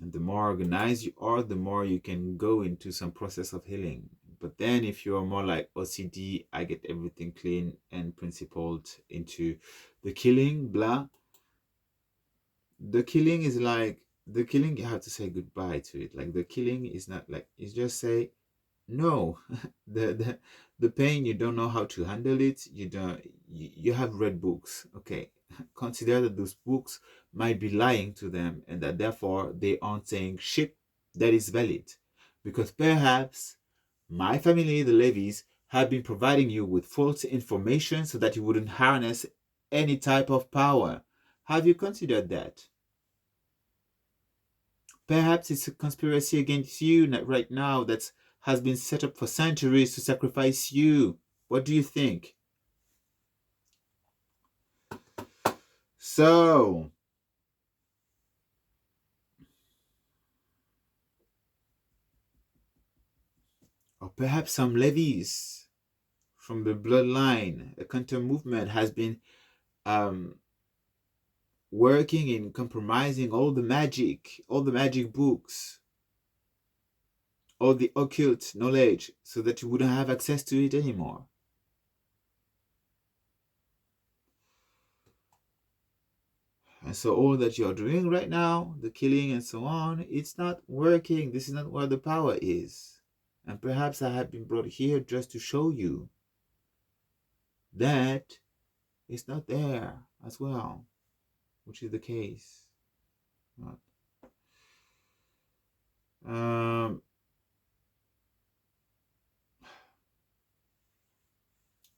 And the more organized you are, the more you can go into some process of healing. But then if you are more like OCD, I get everything clean and principled into the killing, blah. The killing is like, the killing, you have to say goodbye to it. Like the killing is not like, you just say, no. the pain, you don't know how to handle it. You have read books. Okay. Consider that those books might be lying to them and that therefore they aren't saying shit that is valid. Because perhaps my family, the Levies, have been providing you with false information so that you wouldn't harness any type of power. Have you considered that? Perhaps it's a conspiracy against you right now that has been set up for centuries to sacrifice you. What do you think? So, or perhaps some levies from the bloodline, a counter movement has been working in compromising all the magic books, all the occult knowledge, so that you wouldn't have access to it anymore. And so all that you're doing right now, the killing and so on, it's not working. This is not where the power is. And perhaps I have been brought here just to show you that it's not there as well, which is the case. Not.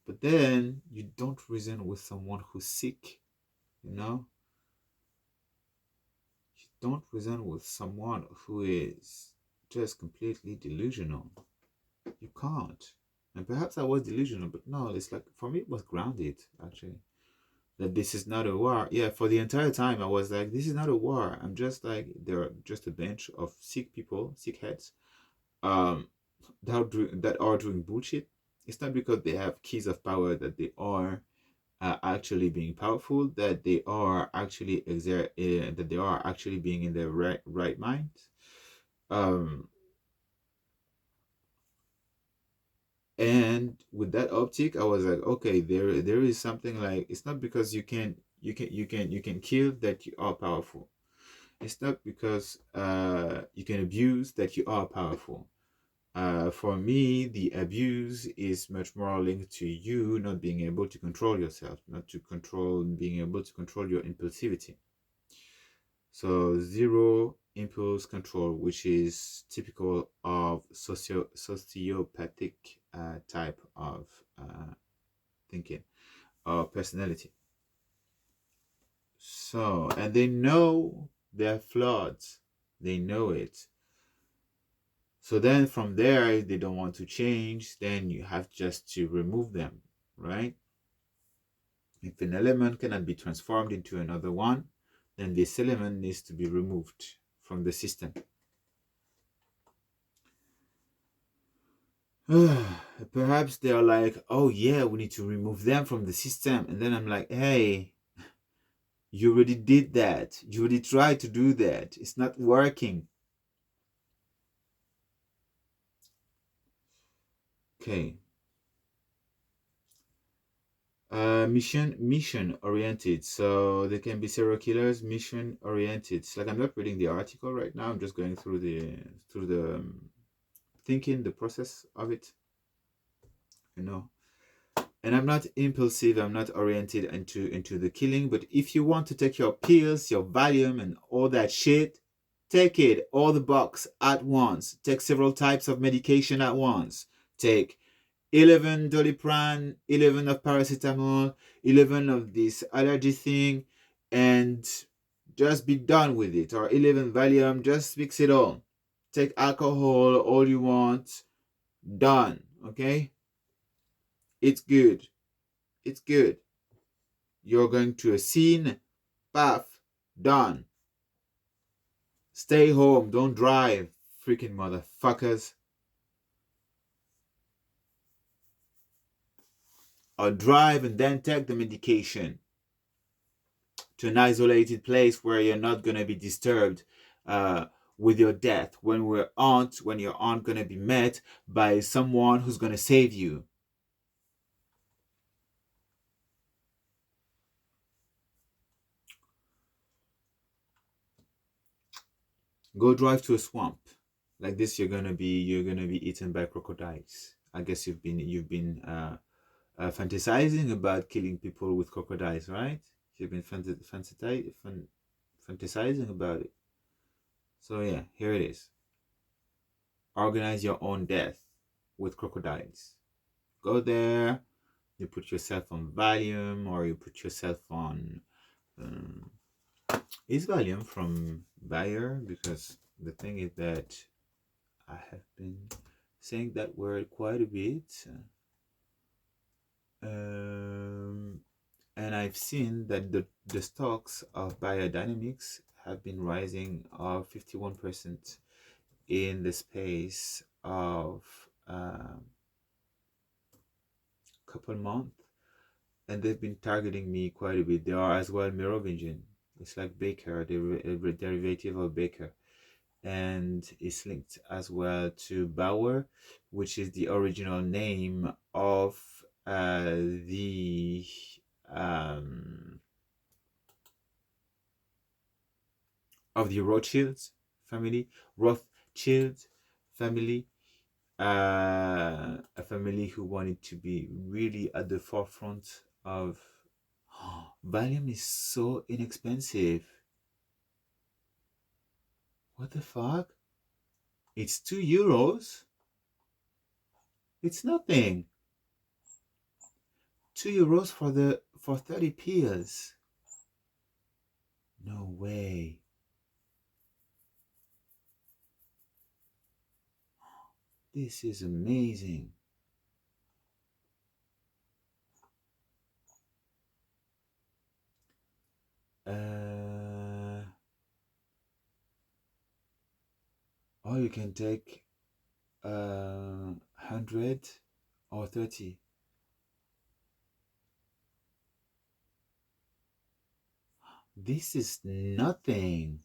But then you don't reason with someone who's sick, you know? You don't reason with someone who is just completely delusional. You can't. And perhaps I was delusional, but no, it's like, for me, it was grounded, actually. That this is not a war. Yeah, for the entire time, I was like, this is not a war. I'm just like, they're just a bunch of sick people, sick heads, that are doing bullshit. It's not because they have keys of power that they are actually being powerful, that they are actually that they are actually being in their right mind. And with that optic, I was like, okay, there is something like, it's not because you can kill that you are powerful. It's not because you can abuse that you are powerful. For me, the abuse is much more linked to you not being able to control yourself, not to control being able to control your impulsivity. So zero impulse control, which is typical of sociopathic type of thinking or personality. So, and they know they're flawed. They know it. So then from there, if they don't want to change, then you have just to remove them, right? If an element cannot be transformed into another one, then this element needs to be removed from the system. Perhaps they are like, oh yeah, we need to remove them from the system. And then I'm like, hey, you already did that. You already tried to do that. It's not working. Okay. Mission oriented. So they can be serial killers, mission oriented. It's like I'm not reading the article right now. I'm just going through the thinking, the process of it. You know. And I'm not impulsive. I'm not oriented into the killing. But if you want to take your pills, your Valium, and all that shit, take it all the box at once. Take several types of medication at once. Take 11 Doliprane, 11 of paracetamol, 11 of this allergy thing, and just be done with it. Or 11 Valium, just mix it all. Take alcohol, all you want, done. Okay? It's good. It's good. You're going to a scene, path, done. Stay home, don't drive, freaking motherfuckers. Or drive and then take the medication to an isolated place where you're not going to be disturbed with your death when your aunt going to be met by someone who's going to save you. Go drive to a swamp. Like this, you're gonna be eaten by crocodiles. I guess you've been fantasizing about killing people with crocodiles, right? You've been fantasizing about it. So yeah, here it is. Organize your own death with crocodiles. Go there. You put yourself on Valium, or you put yourself on. Um, is Valium from Bayer? Because the thing is that I have been saying that word quite a bit. Um, and I've seen that the stocks of biodynamics have been rising of 51% in the space of a couple months, and they've been targeting me quite a bit. They are as well Merovingian. It's like Baker, the derivative of Baker, and it's linked as well to Bauer, which is the original name the um, of the Rothschilds family, Rothschild family, a family who wanted to be really at the forefront of. Valium is so inexpensive. What the fuck? It's €2. It's nothing. €2 for 30 pills. No way. This is amazing. Or you can take 100 or 30. This is nothing.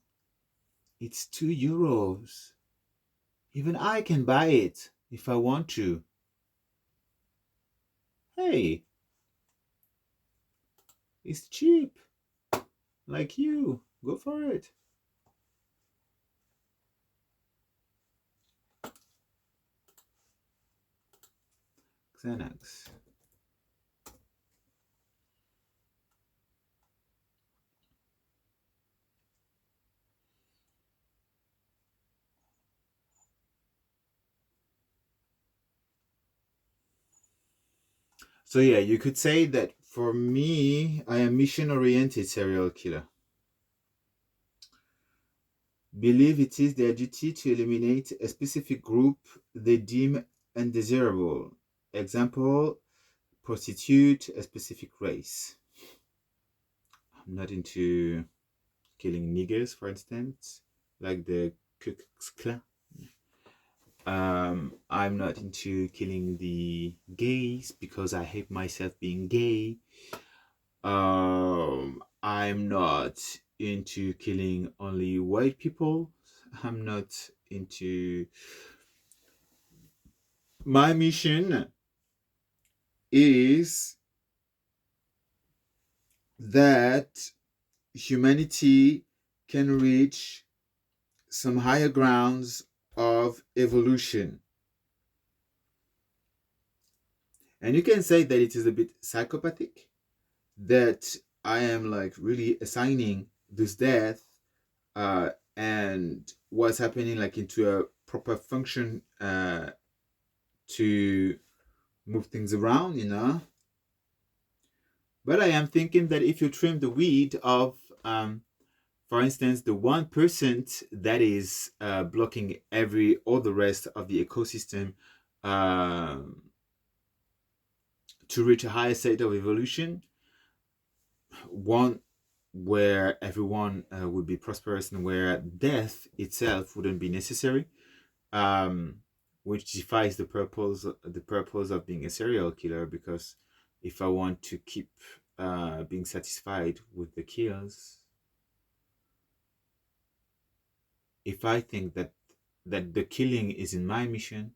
It's €2. Even I can buy it if I want to. Hey, it's cheap. Like you. Go for it. Xanax. So yeah, you could say that for me, I am mission-oriented serial killer. Believe it is their duty to eliminate a specific group they deem undesirable. Example, prostitute, a specific race. I'm not into killing niggers, for instance, like the Ku Klux Klan. I'm not into killing the gays because I hate myself being gay. I'm not into killing only white people. I'm not into. My mission is that humanity can reach some higher grounds of evolution. And you can say that it is a bit psychopathic, that I am like really assigning this death and what's happening like into a proper function to move things around, you know. But I am thinking that if you trim the weed of, for instance, the 1% that is blocking all the rest of the ecosystem um, to reach a higher state of evolution, one where everyone would be prosperous and where death itself wouldn't be necessary, um, which defies the purpose of being a serial killer. Because if I want to keep being satisfied with the kills, if I think that the killing is in my mission,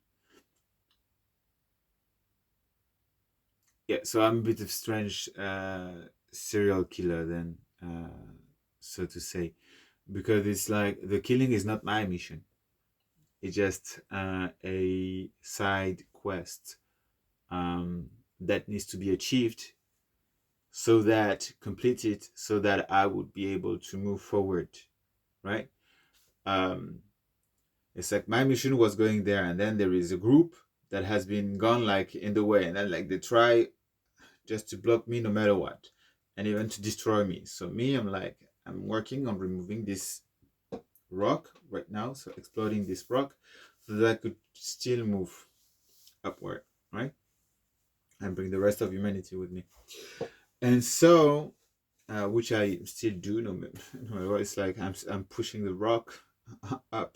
yeah. So I'm a bit of strange serial killer then, so to say, because it's like the killing is not my mission. It's just a side quest that needs to be achieved so that completed so that I would be able to move forward, right? Um, it's like my mission was going there, and then there is a group that has been gone like in the way, and then like they try just to block me no matter what, and even to destroy me. So me, I'm working on removing this rock right now, so exploding this rock so that I could still move upward, right? And bring the rest of humanity with me. And so, which I still do, no matter what. It's like I'm pushing the rock up,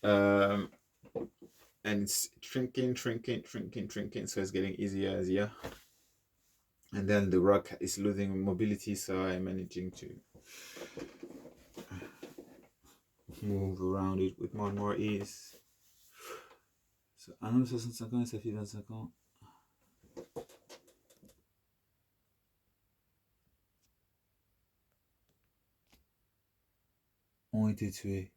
um, and it's shrinking, shrinking, shrinking, shrinking. So it's getting easier. And then the rock is losing mobility, so I'm managing to move around it with more and more ease. So, 1,65 ans et ça fait 25 ans. Ont été tués.